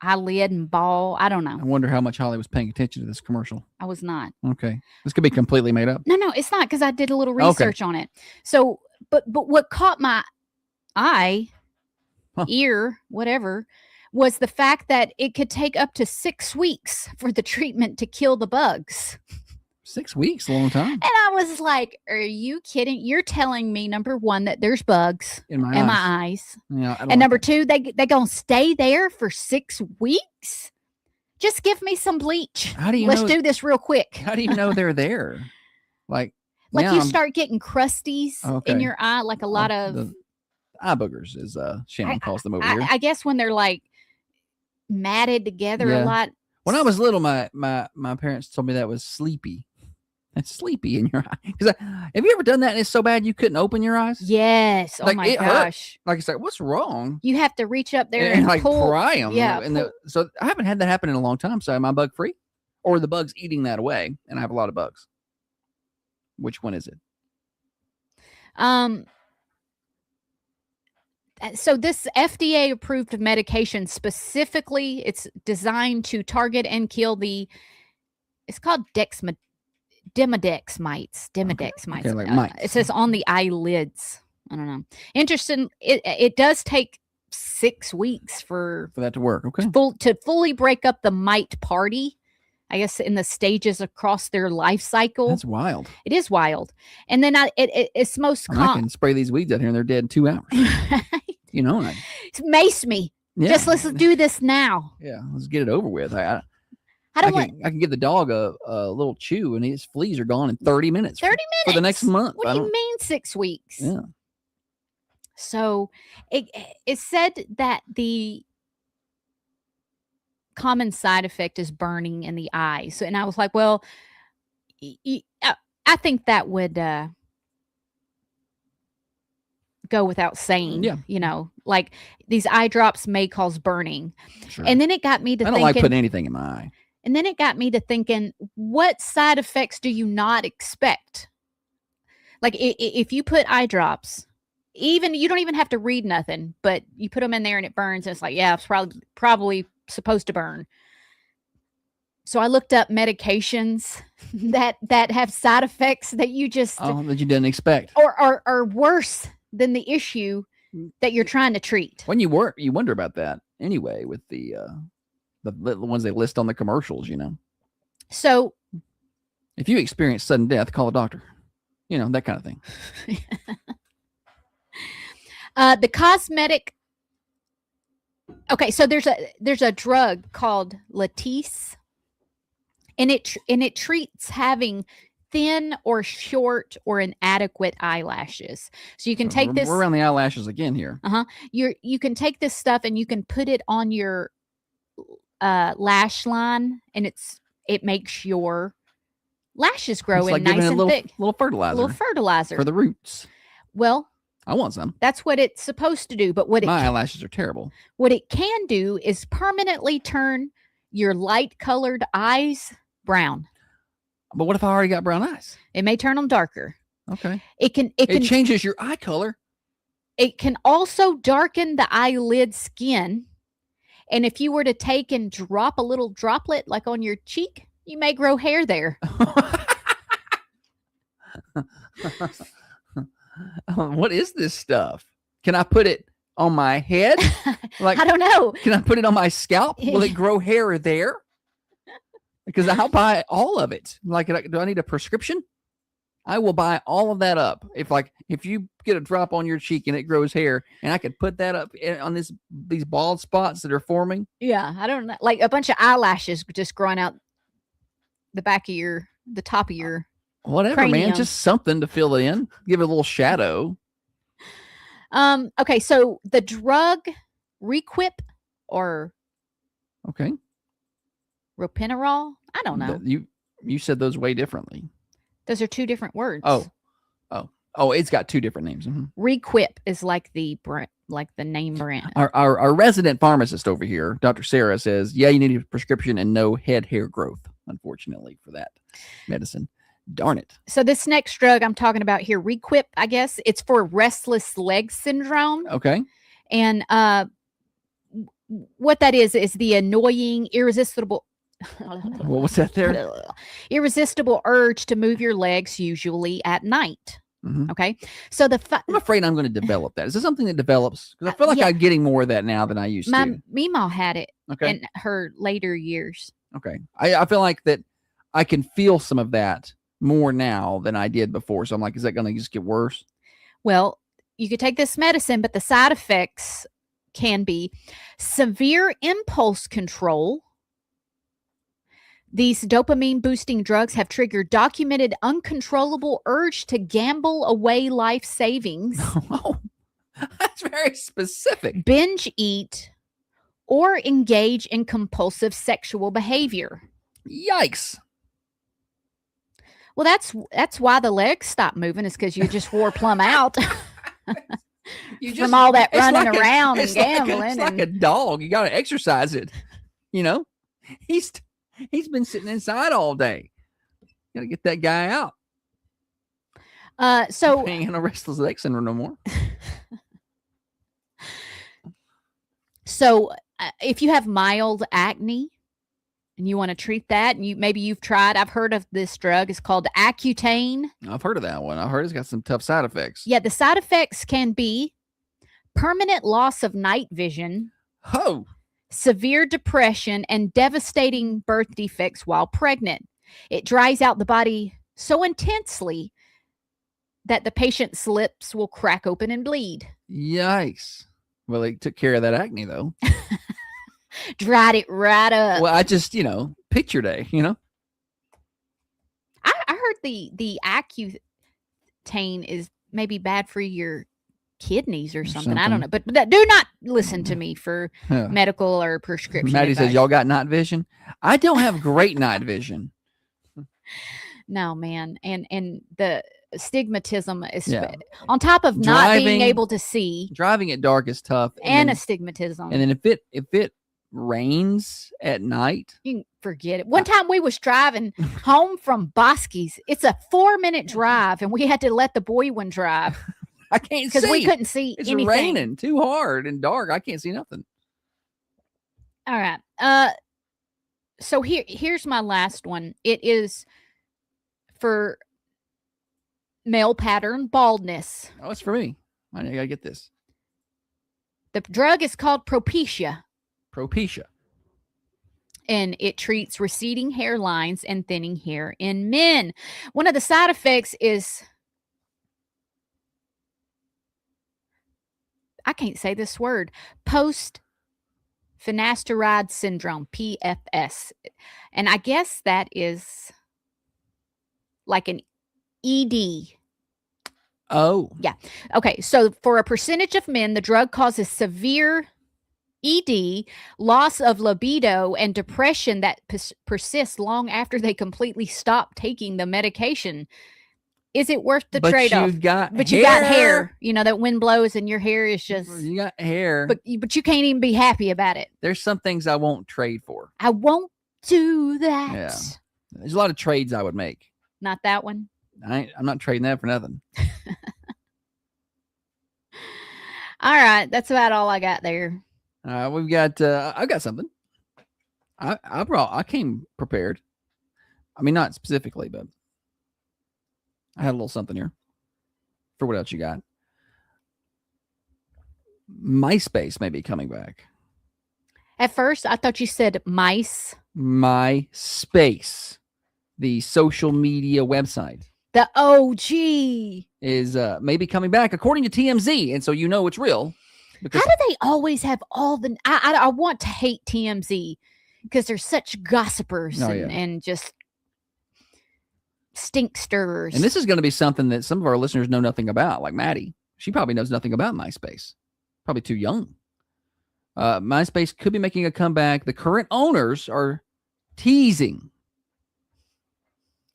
eyelid and ball. I don't I know. wonder how much Holly was paying attention to this commercial. I was not. Okay. This could be completely made up. No, it's not, because I did a little Okay. research on it. So, but what caught my eye, Huh. ear, whatever, was the fact that it could take up to 6 weeks for the treatment to kill the bugs. 6 weeks, a long time. And I was like, are you kidding? You're telling me, number one, that there's bugs In my in eyes. my eyes. Yeah, I don't And like number that. two, they going to stay there for 6 weeks? Just give me some bleach. How do you Let's know? do this real quick. How do you know they're there? Like Like now you I'm- start getting crusties Okay. in your eye, like a lot of, the eye boogers, as Shannon calls them over here. I guess when they're like matted together Yeah. a lot. When I was little, my parents told me that was sleepy. That's sleepy in your eye. Because have you ever done that and it's so bad you couldn't open your eyes? Yes. Oh Like, my it hurt. gosh. Like it's like, what's wrong? You have to reach up there And and like pull. pry them. yeah, And so I haven't had that happen in a long time. So am I bug free? Or are the bugs eating that away? And I have a lot of bugs. Which one is it? So this FDA approved medication specifically, it's designed to target and kill it's called Demodex mites. Demodex mites. Okay, like mites. It says on the eyelids. I don't know. Interesting. It does take 6 weeks for For that to work. Okay. to fully break up the mite party. I guess in the stages across their life cycle. That's wild. It is wild. And then it's most I can spray these weeds out here and they're dead in 2 hours. You know, and mace me. yeah. Just let's do this now. Yeah, let's get it over with. I I don't want can give the dog a little chew and his fleas are gone in 30 minutes. 30 For the next minutes? month. What I do you don't- mean 6 weeks? Yeah. So it said that the common side effect is burning in the eye. So, and I was like, well, I think that would go without saying. Yeah. You know, like these eye drops may cause burning. Sure. And then it got me to I don't thinking. like putting anything in my eye. And then it got me to thinking, what side effects do you not expect? Like if you put eye drops, even you don't even have to read nothing, but you put them in there and it burns, and it's like, yeah, it's probably supposed to burn. So I looked up medications that have side effects that you just Oh, that you didn't expect. or are worse than the issue that you're trying to treat. When you wonder about that anyway with the ones they list on the commercials, you know. So If you experience sudden death, call a doctor. You know, that kind of thing. the cosmetic. Okay, so there's a drug called Latisse, and it treats having thin or short or inadequate eyelashes. So you can take this. We're around the eyelashes again here. You can take this stuff and you can put it on your lash line, and it makes your lashes grow It's in like nice giving it and a little, thick. little fertilizer Little fertilizer. for the roots. Well, I want some. that's what it's supposed to do. But My eyelashes are terrible. what it can do is permanently turn your light colored eyes brown. But what if I already got brown eyes? It may turn them darker. Okay. It can changes your eye color. It can also darken the eyelid skin. And if you were to take and drop a little droplet like on your cheek, you may grow hair there. What is this stuff? Can I put it on my head? Like, I don't know. Can I put it on my scalp? Will it grow hair there? Because I'll buy all of it. Like, do I need a prescription? I will buy all of that up. If you get a drop on your cheek and it grows hair, and I could put that up on these bald spots that are forming. Yeah, I don't know. Like a bunch of eyelashes just growing out the top of your whatever, cranium. man. Just something to fill it in. Give it a little shadow. Okay, so the drug Requip or okay, Ropinirol. I don't know. You said those way differently. Those are two different words. Oh, it's got two different names. Mm-hmm. Requip is like the name brand. Our resident pharmacist over here, Dr. Sarah, says, yeah, you need a prescription and no head hair growth, unfortunately, for that medicine. Darn it. So this next drug I'm talking about here, Requip, I guess, it's for restless leg syndrome. Okay. And what that is the annoying, irresistible what was that there? Irresistible urge to move your legs, usually at night. Mm-hmm. Okay. So I'm afraid I'm going to develop that. Is this something that develops? Because I feel like I'm getting more of that now than I used to. My Meemaw had it in her later years. Okay. I feel like that I can feel some of that more now than I did before. So I'm like, is that going to just get worse? Well, you could take this medicine, but the side effects can be severe impulse control. These dopamine boosting drugs have triggered documented uncontrollable urge to gamble away life savings. Oh, that's very specific. Binge eat or engage in compulsive sexual behavior. Yikes. Well, that's why the legs stopped moving, is because you just wore plumb out from all that running around and gambling. It's like a dog. You got to exercise it. You know, He's been sitting inside all day. Got to get that guy out. So he ain't no restless leg syndrome no more. So if you have mild acne and you want to treat that, and maybe you've tried, I've heard of this drug. It's called Accutane. I've heard of that one. I've heard it's got some tough side effects. Yeah, the side effects can be permanent loss of night vision. Oh. Severe depression and devastating birth defects while pregnant. It dries out the body so intensely that the patient's lips will crack open and bleed. Yikes. Well, they took care of that acne, though. Dried it right up. Well, I just, picture day, I heard the Accutane is maybe bad for your kidneys or something. I don't know. But do not listen to me for medical or prescription Maddie advice. says, y'all got night vision? I don't have great night vision. No, man. And the stigmatism is on top of not being able to see. Driving at dark is tough. And astigmatism. And then if it rains at night, you can forget it. One time we was driving home from Bosky's. It's a 4-minute drive, and we had to let the boy one drive. I can't see. Because we couldn't see anything. It's raining too hard and dark. I can't see nothing. All right. So here's my last one. It is for male pattern baldness. Oh, it's for me. I gotta get this. The drug is called Propecia. Propecia. And it treats receding hairlines and thinning hair in men. One of the side effects is, I can't say this word, post-finasteride syndrome, PFS. And I guess that is like an ED. Oh. Yeah. Okay. So for a percentage of men, the drug causes severe ED, loss of libido, and depression that persists long after they completely stop taking the medication. Is it worth the but trade-off? you've got But you got hair. You know, that wind blows and your hair is just. You got hair. But you can't even be happy about it. There's some things I won't trade for. I won't do that. Yeah. There's a lot of trades I would make. Not that one. I'm not trading that for nothing. All right, that's about all I got there. We've got. I've got something. I came prepared. I mean, not specifically, but I had a little something here. For what else you got? MySpace may be coming back. At first, I thought you said mice. MySpace, the social media website, The OG. is maybe coming back according to TMZ, and so you know it's real. Because How do they always have all the? I want to hate TMZ because they're such gossipers and just stinksters. and this is going to be something that some of our listeners know nothing about, like Maddie. She probably knows nothing about MySpace. Probably too young. MySpace could be making a comeback. The current owners are teasing.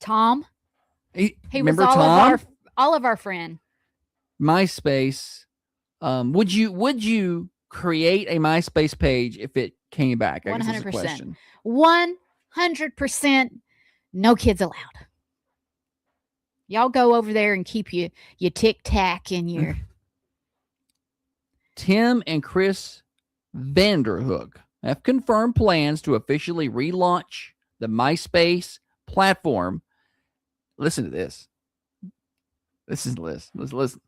Tom. He remember was Tom? all of our friend. MySpace. Would you create a MySpace page if it came back? I guess is the 100%. question. 100%. No kids allowed. Y'all go over there and keep your Tic Tac and your. Tim and Chris Vanderhook have confirmed plans to officially relaunch the MySpace platform. Listen to this. Listen.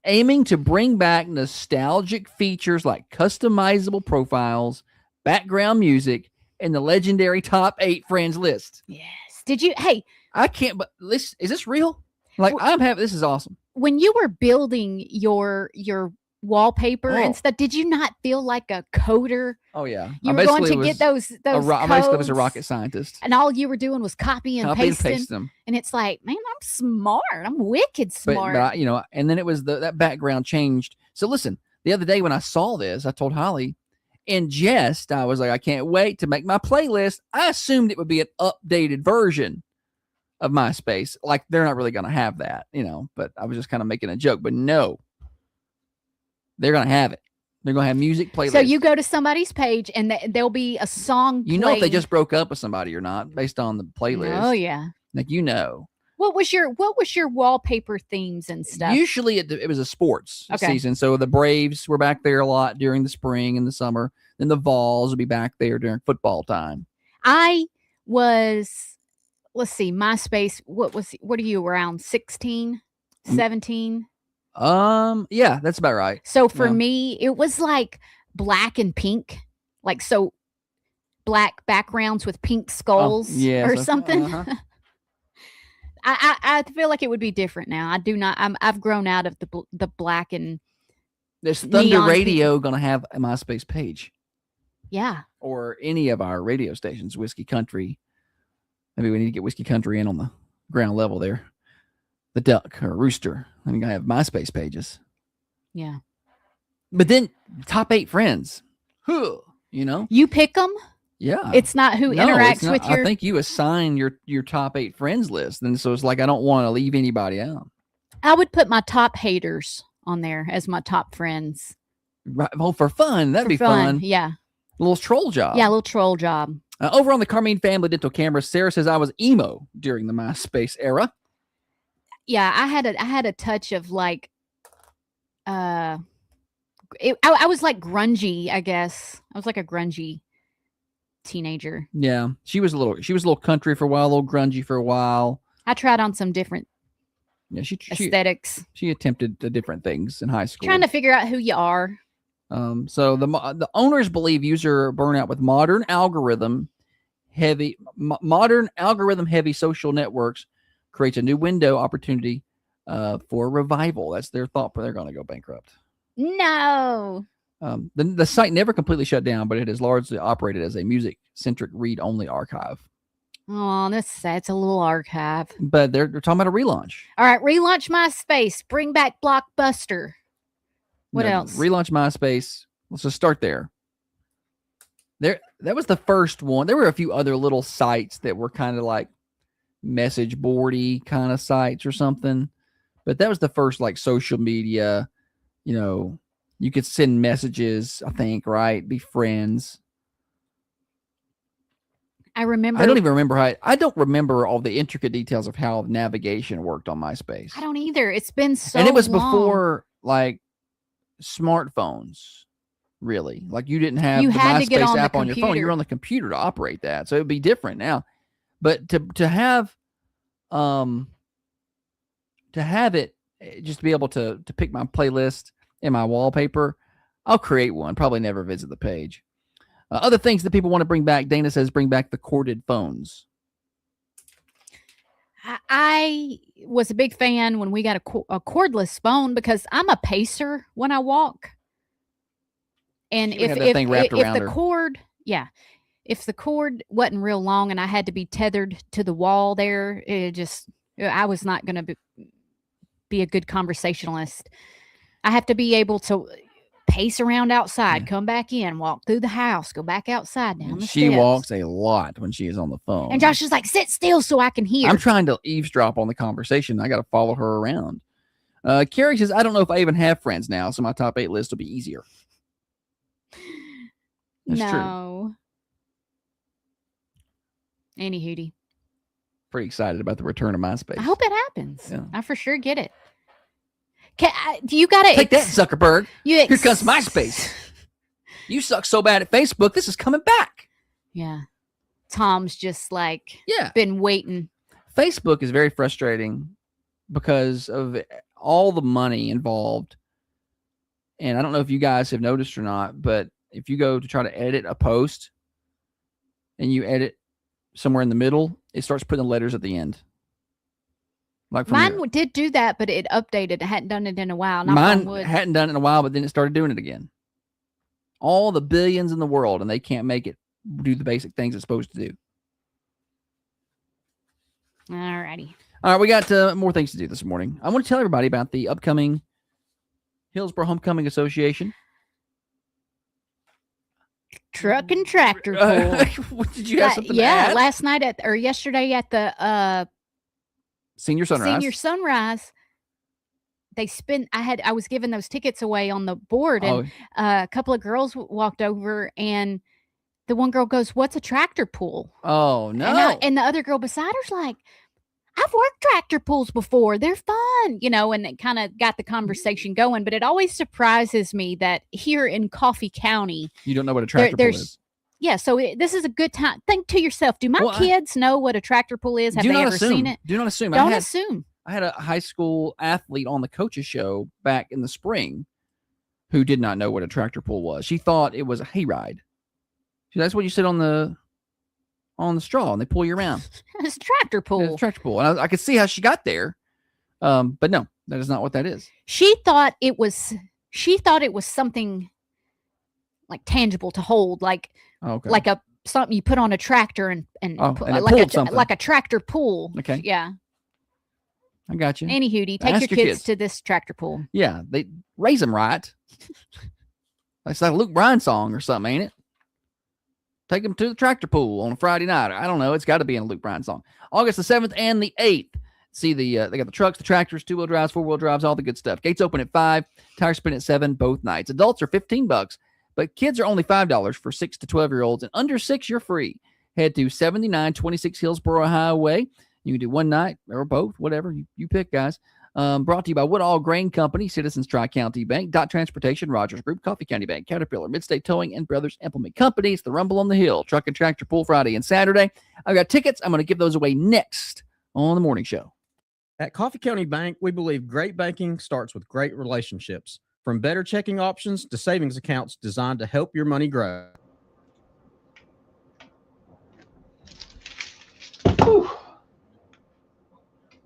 Aiming to bring back nostalgic features like customizable profiles, background music, and the legendary top 8 friends list. Yes. Did you? Hey, I can't. But listen, is this real? Like this is awesome. when you were building your wallpaper and stuff, did you not feel like a coder? Oh yeah, You were going to get those I basically was a codes, rocket scientist, and all you were doing was copy and paste them. And it's like, man, I'm smart. I'm wicked smart. But and then it was that background changed. So listen, the other day when I saw this, I told Holly in jest, I was like, I can't wait to make my playlist. I assumed it would be an updated version of MySpace. Like they're not really going to have that, but I was just kind of making a joke, but no, they're going to have it. They're going to have music playlists. So you go to somebody's page and there'll be a song You know if they just broke up with somebody or not based on the playlist. Oh yeah. Like, What was your wallpaper themes and stuff? Usually it was a sports season. So the Braves were back there a lot during the spring and the summer. Then the Vols would be back there during football time. I was, let's see, MySpace. What are you around 16, 17? Yeah, that's about right. So for me, it was like black and pink, like so black backgrounds with pink skulls or something. Uh-huh. I feel like it would be different now. I do not. I've grown out of the black and. There's Thunder Radio going to have a MySpace page. Yeah. Or any of our radio stations, Whiskey Country. Maybe we need to get Whiskey Country in on the ground level there. The Duck or Rooster. I think I have MySpace pages. Yeah. But then top 8 friends. You pick them. Yeah. It's not who interacts with your. I think you assign your top 8 friends list. And so it's like, I don't want to leave anybody out. I would put my top haters on there as my top friends. Right. Oh, for fun. That'd be fun. Yeah. A little troll job. Yeah, a little troll job. Over on the Carmine Family Dental Camera, Sarah says I was emo during the MySpace era. Yeah, I had a touch of like, I was like grungy, I guess. I was like a grungy teenager. Yeah, she was a little country for a while, a little grungy for a while. I tried on some different aesthetics. She attempted different things in high school. Trying to figure out who you are. So the owners believe user burnout with modern algorithm heavy social networks creates a new window opportunity for revival. That's their thought, but they're going to go bankrupt. No. The site never completely shut down, but it is largely operated as a music-centric read-only archive. Oh, that's sad. It's a little archive. But they're talking about a relaunch. All right, relaunch MySpace. Bring back Blockbuster. What else? Relaunch MySpace. Let's just start there. That was the first one. There were a few other little sites that were kind of like message boardy kind of sites or something. But that was the first like social media, you know, you could send messages, I think, right? Be friends. I remember. I don't even remember I don't remember all the intricate details of how navigation worked on MySpace. I don't either. It's been so and it was long. before like smartphones, really. Like you didn't have You the had to get MySpace on the app on your phone. computer. You're on the computer to operate that. So it would be different now. But to have it just to be able to pick my playlist and my wallpaper, I'll create one. Probably never visit the page. Other things that people want to bring back, Dana says bring back the corded phones. I was a big fan when we got a cordless phone because I'm a pacer when I walk. And She would have that thing wrapped around her. If the cord wasn't real long and I had to be tethered to the wall there, I was not going to be a good conversationalist. I have to be able to pace around outside, come back in, walk through the house, go back outside, down the She steps. walks a lot when she is on the phone. And Josh is like, sit still so I can hear. I'm trying to eavesdrop on the conversation. I got to follow her around. Carrie says, I don't know if I even have friends now, so my top 8 list will be easier. That's true. Any hootie. Pretty excited about the return of MySpace. I hope it happens. Yeah. I for sure get it. Do you got to take that, Zuckerberg? Here comes MySpace. You suck so bad at Facebook. This is coming back. Yeah. Tom's just like Yeah. been waiting. Facebook is very frustrating because of all the money involved. And I don't know if you guys have noticed or not, but if you go to try to edit a post and you edit somewhere in the middle, it starts putting the letters at the end. Like mine did do that, but it updated. I hadn't done it in a while. Mine hadn't done it in a while, but then it started doing it again. All the billions in the world, and they can't make it do the basic things it's supposed to do. All righty. All right, we got more things to do this morning. I want to tell everybody about the upcoming Hillsborough Homecoming Association. Truck and tractor pull. Did you have something to add? Last night yesterday at the Senior Sunrise. I was giving those tickets away on the board, and a couple of girls walked over, and the one girl goes, "What's a tractor pull?" Oh no! And the other girl beside her's like, "I've worked tractor pulls before. They're fun," and it kind of got the conversation going. But it always surprises me that here in Coffee County, you don't know what a tractor pull is. Yeah, so this is a good time. Think to yourself, do my kids know what a tractor pull is? Have they ever seen it? Do not assume. Don't assume. I had a high school athlete on the coaches show back in the spring who did not know what a tractor pull was. She thought it was a hayride. That's what you sit on the straw and they pull you around. It's a tractor pull. It's a tractor pull. And I could see how she got there. But no, that is not what that is. She thought it was something like tangible to hold, like something you put on a tractor and like a tractor pull. Okay. Yeah. I got you. Any hootie, take your kids to this tractor pull. Yeah, they raise them right. It's like a Luke Bryan song or something, ain't it? Take them to the tractor pool on a Friday night. I don't know. It's got to be in a Luke Bryan song. August the 7th and the 8th. See they got the trucks, the tractors, 2-wheel drives, 4-wheel drives, all the good stuff. Gates open at 5, tires spin at 7 both nights. Adults are $15, but kids are only $5 for 6 to 12-year-olds, and under 6 you're free. Head to 7926 Hillsborough Highway. You can do one night or both, whatever you pick, guys. Brought to you by Woodall Grain Company, Citizens Tri-County Bank, Dot Transportation, Rogers Group, Coffee County Bank, Caterpillar, Midstate Towing, and Brothers Implement Company. It's the Rumble on the Hill, Truck and Tractor Pull Friday and Saturday. I've got tickets. I'm going to give those away next on the morning show. At Coffee County Bank, we believe great banking starts with great relationships. From better checking options to savings accounts designed to help your money grow. Whew.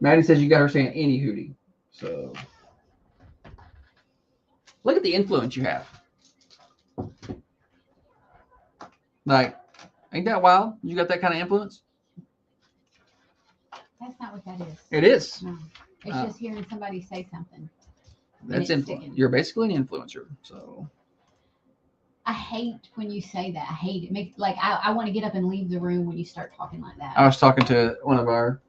Maddie says you got her saying any hootie. So look at the influence you have. Like, ain't that wild? You got that kind of influence? That's not what that is. It is. No. It's just hearing somebody say something. That's influence. You're basically an influencer. So I hate when you say that. I hate it. I want to get up and leave the room when you start talking like that. I was talking to one of our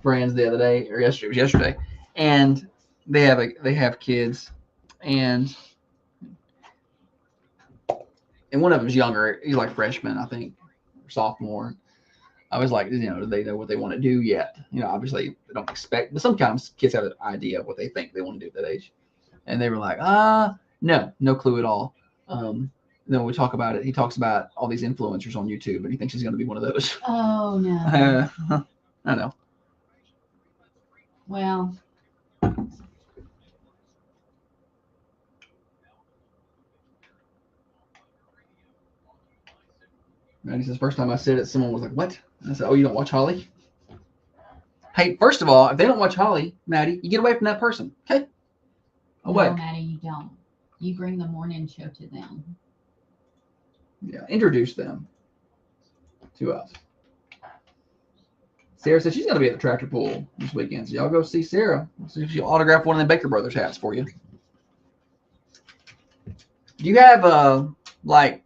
friends the other day or yesterday. It was yesterday, and they have kids, and one of them's younger. He's like freshman, I think, or sophomore. I was like, do they know what they want to do yet? Obviously they don't expect, but sometimes kids have an idea of what they think they want to do at that age. And they were like, no clue at all. Then we talk about it. He talks about all these influencers on YouTube, and he thinks he's going to be one of those. Oh no. I know. Well. And he says, first time I said it, someone was like, what? And I said, oh, you don't watch Holly? Hey, first of all, if they don't watch Holly, Maddie, you get away from that person. Okay? Away. No, Maddie, you don't. You bring the morning show to them. Yeah, introduce them to us. Sarah said she's going to be at the tractor pull this weekend. So y'all go see Sarah. See if she'll autograph one of the Baker Brothers hats for you. Do you have, that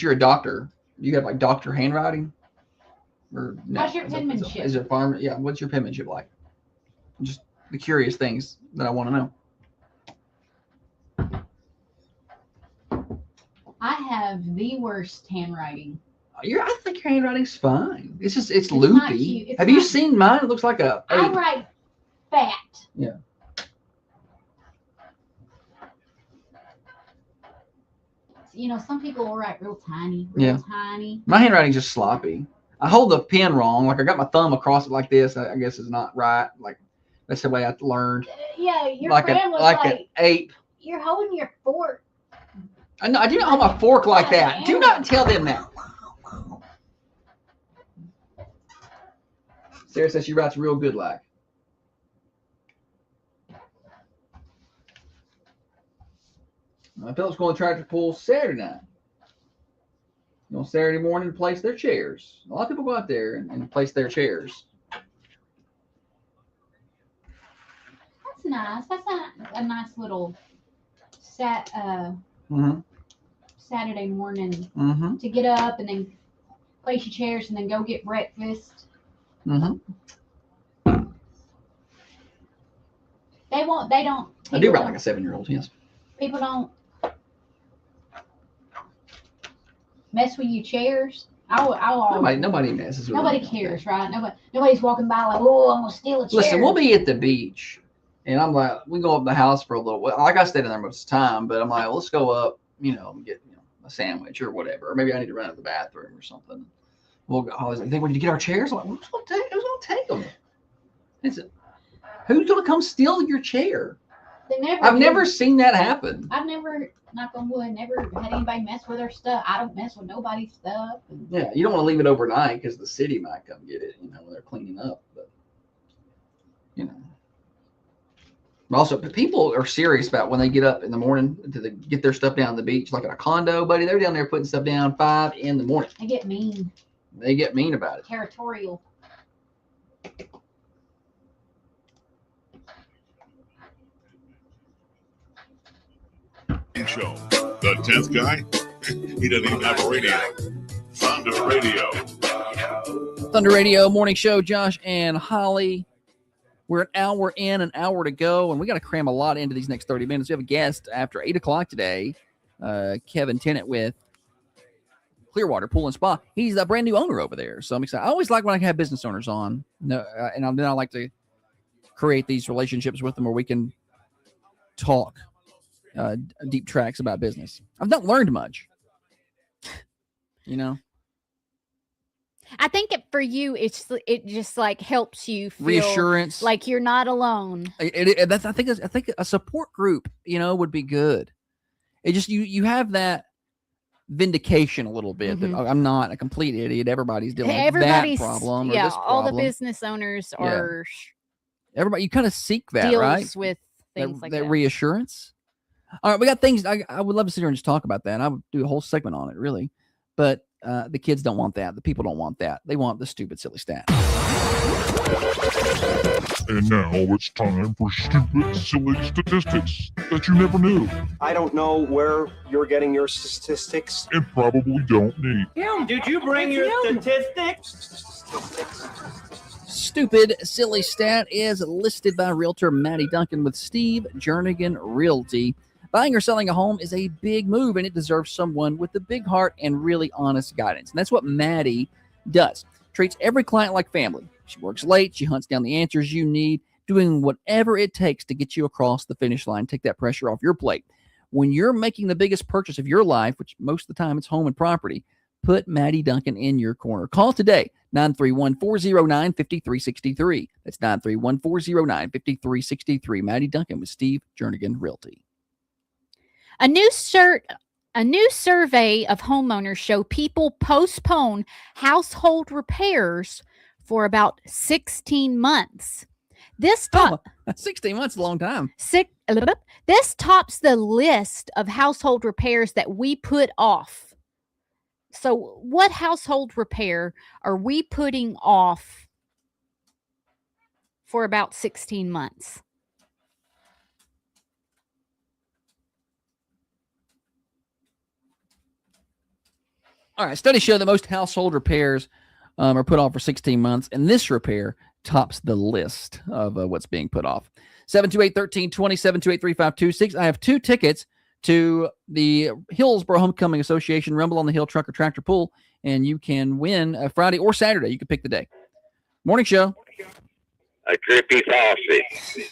you're a doctor? Do you have like doctor handwriting? Or no? What's your penmanship? Is it farm? Yeah. What's your penmanship like? Just the curious things that I want to know. I have the worst handwriting. I think your handwriting's fine. It's just it's not loopy. cute. It's Have you not- seen mine? It looks like a. I write fat. Yeah. Some people will write real tiny, tiny. My handwriting's just sloppy. I hold the pen wrong. Like I got my thumb across it like this. I guess it's not right. Like that's the way I learned. Yeah, your Like friend was like like, an ape. you're holding your fork. I know. I do not hold my fork like that. Do not tell them that. Sarah says she writes real good, like. Philip's going to tractor pull Saturday night. On Saturday morning, place their chairs. A lot of people go out there and place their chairs. That's nice. That's a nice little Saturday morning Mm-hmm. to get up and then place your chairs and then go get breakfast. Mm-hmm. They don't. I do write like a 7-year-old, yes. People don't mess with your chairs. Nobody messes with Nobody me. cares, right? Nobody's walking by like, oh, I'm gonna steal a chair. Listen, we'll be at the beach, and I'm like, we go up to the house for a little while. Like I stayed in there most of the time, but I'm like, let's go up, and get a sandwich or whatever. Or maybe I need to run to the bathroom or something. We'll go. I was like, we need to get our chairs. I'm like, who's gonna take them? Who's gonna come steal your chair? I've never seen that happen. I've never, knock on wood, never had anybody mess with our stuff. I don't mess with nobody's stuff. Yeah, you don't want to leave it overnight because the city might come get it, when they're cleaning up. But, Also, people are serious about when they get up in the morning to get their stuff down the beach, like at a condo, buddy. They're down there putting stuff down 5 in the morning. They get mean. They get mean about it. Territorial. Show. The 10th guy? He doesn't even have a radio. Thunder Radio. Thunder Radio morning show, Josh and Holly. We're an hour in, an hour to go, and we got to cram a lot into these next 30 minutes. We have a guest after 8 o'clock today, Kevin Tennant with Clearwater Pool and Spa. He's a brand new owner over there, so I'm excited. I always like when I can have business owners on, and then I like to create these relationships with them where we can talk deep tracks about business. I've not learned much, I think for you, it just like helps you feel reassurance, like you're not alone. I think a support group, would be good. It just you have that vindication a little bit that I'm not a complete idiot. Everybody's dealing with that problem. Yeah, or this all the problem. business owners are. Everybody, you kind of seek that, deals right? with things like that. Reassurance. All right, we got things. I would love to sit here and just talk about that. I would do a whole segment on it, really. But the kids don't want that. The people don't want that. They want the stupid, silly stats. And now it's time for stupid, silly statistics that you never knew I don't know where you're getting your statistics. and probably don't need. Did you bring your statistics? stupid, silly stat is listed by realtor Maddie Duncan with Steve Jernigan Realty. Buying or selling a home is a big move, and it deserves someone with a big heart and really honest guidance. And that's what Maddie does. Treats every client like family. She works late. She hunts down the answers you need, doing whatever it takes to get you across the finish line. Take that pressure off your plate. When you're making the biggest purchase of your life, which most of the time it's home and property, put Maddie Duncan in your corner. Call today, 931-409-5363. That's 931-409-5363. Maddie Duncan with Steve Jernigan Realty. A new survey of homeowners show people postpone household repairs for about 16 months. This 16 months is a long time. This tops the list of household repairs that we put off. So what household repair are we putting off for about 16 months? All right, studies show that most household repairs are put off for 16 months, and this repair tops the list of what's being put off. 728-1320, 728-3526. I have 2 tickets to the Hillsborough Homecoming Association Rumble on the Hill Truck or Tractor Pull, and you can win Friday or Saturday. You can pick the day. Morning show. A drippy faucet.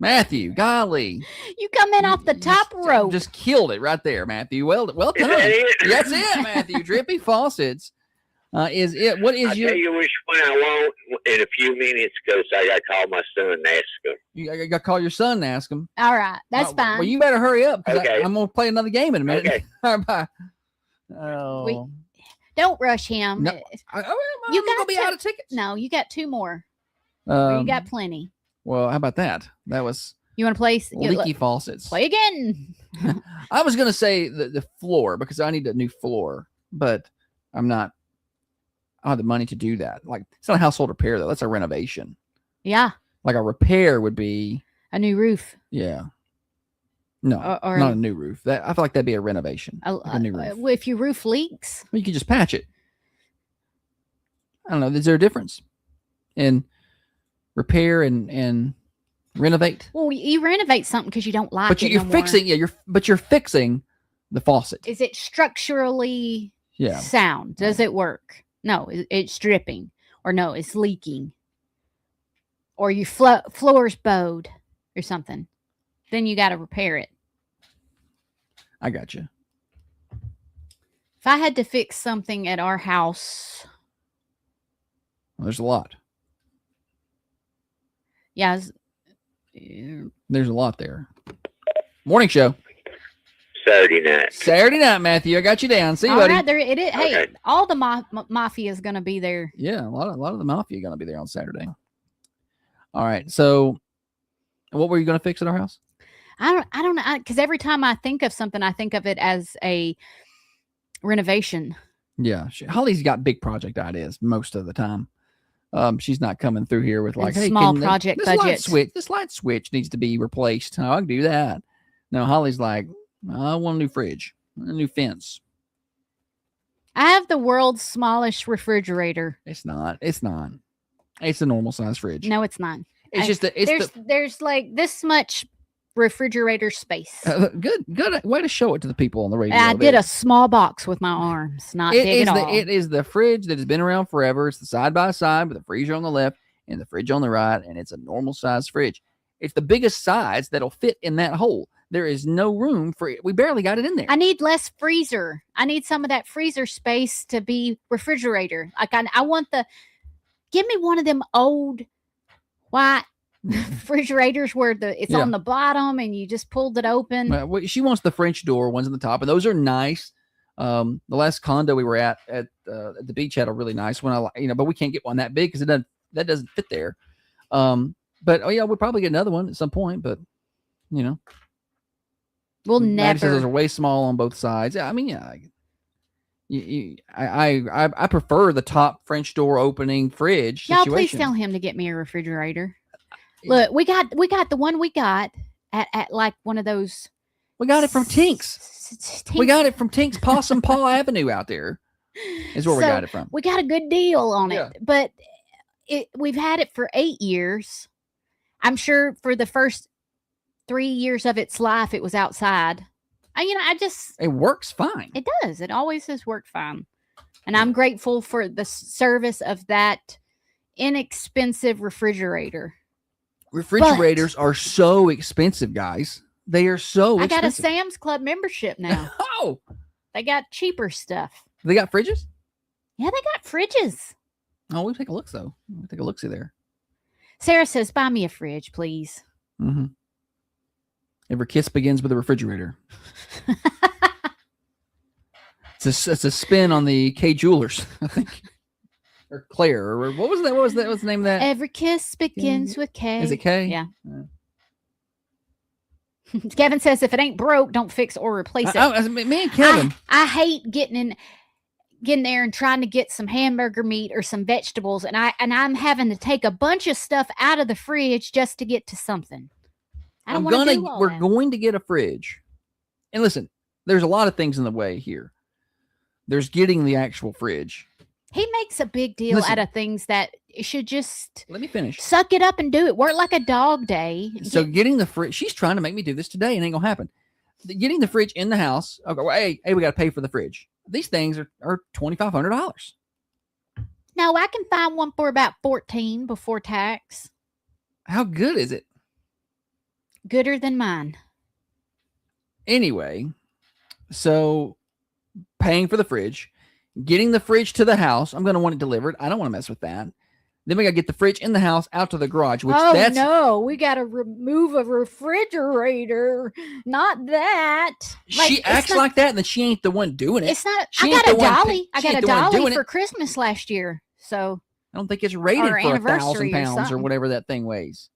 Matthew, golly. You come in off the top rope. Just killed it right there, Matthew. Well done. That's it, Matthew. Drippy faucets. Is it? What is I'll your? tell you which one I want in a few minutes because I got to call my son and ask him. You got to call your son and ask him. All right, that's fine. Well, you better hurry up because Okay. I'm going to play another game in a minute. Okay. All right, bye. Oh. Don't rush him. No, You going to got be to- out of tickets. No, you got 2 more. You got plenty. Well, how about that? That was You want to play? leaky faucets. Play again. I was going to say the floor because I need a new floor, but I don't have the money to do that. Like, it's not a household repair, though. That's a renovation. Yeah, Like a repair would be, a new roof. yeah. No, Or not a new roof. That I feel like that'd be a renovation. Like a new roof. If your roof leaks, Well, you could just patch it. I don't know. Is there a difference in repair and renovate? well, you renovate something because you don't like But it. you're no fixing, more. you're fixing the faucet. Is it structurally Yeah. sound? Does it work? No, it's dripping, or no, it's leaking, or your floor's bowed or something. Then you got to repair it. I got you. If I had to fix something at our house, Well, there's a lot. yeah, There's a lot there. Morning show. Saturday night. Saturday night, Matthew. I got you down. See you, all buddy. right, there it is. Hey, Okay. all the mafia is going to be there. Yeah, a lot of the mafia going to be there on Saturday. All right. So, what were you going to fix at our house? I don't know, because every time I think of something, I think of it as a renovation. Yeah, Holly's got big project ideas most of the time. She's not coming through here with like, And hey, small can project this light budgets. switch. This light switch needs to be replaced. Oh, I can do that. No, Holly's like, I want a new fridge, a new fence. I have the world's smallest refrigerator. It's not. It's not. It's a normal size fridge. No, it's not. It's just that it's There's like this much refrigerator space. good way to show it to the people on the radio. I did a small box with my arms, not big at all. It is the fridge that has been around forever. It's the side by side with the freezer on the left and the fridge on the right, and it's a normal size fridge. It's the biggest size that'll fit in that hole. There is no room for it. We barely got it in there. I need less freezer. I need some of that freezer space to be refrigerator. Like I want give me one of them old white refrigerators where it's on the bottom and you just pulled it open. She wants the French door ones on the top, and those are nice. The last condo we were at the beach had a really nice one. But we can't get one that big because that doesn't fit there. But we'll probably get another one at some point. But we'll Maddie says those are never. way small on both sides. Yeah, I mean, I prefer the top French door opening fridge Y'all, situation. please tell him to get me a refrigerator. Look, we got the one we got at like one of those. We got it from Tinks. We got it from Tinks Possum Paw Avenue out there. Is where we got it from. We got a good deal on it, Yeah. but we've had it for 8 years. I'm sure for the first 3 years of its life, it was outside. It works fine. It does. It always has worked fine. And I'm grateful for the service of that inexpensive refrigerator. Refrigerators are so expensive, guys. They are so expensive. I got a Sam's Club membership now. Oh, They got cheaper stuff. they got fridges? Yeah, they got fridges. Oh, we'll take a look, though. We'll take a look-see there. Sarah says, buy me a fridge, please. Mm-hmm. Every kiss begins with a refrigerator. It's a spin on the K Jewelers, I think. Or Claire. Or what was that? What's the name of that? Every kiss begins with K. Is it K? Yeah. Kevin says, if it ain't broke, don't fix or replace it. Me and Kevin. I hate getting there and trying to get some hamburger meat or some vegetables, and I'm having to take a bunch of stuff out of the fridge just to get to something. I don't want to do all We're that. going to get a fridge. And listen, there's a lot of things in the way here. There's getting the actual fridge. He makes a big deal out of things that should just let me finish. Suck it up and do it. Work like a dog day. So getting the fridge, she's trying to make me do this today and it ain't gonna happen. Getting the fridge in the house. Okay, well, hey, we got to pay for the fridge. These things are $2,500. No, I can find one for about $14 before tax. How good is it? Gooder than mine. Anyway, so paying for the fridge, getting the fridge to the house. I'm going to want it delivered. I don't want to mess with that. Then we got to get the fridge in the house out to the garage. Which no, we got to remove a refrigerator. Not that. She acts like that, and then she ain't the one doing it. It's not. I got a dolly. I got a dolly for it. Christmas last year. So I don't think it's rated for 1,000 pounds or whatever that thing weighs.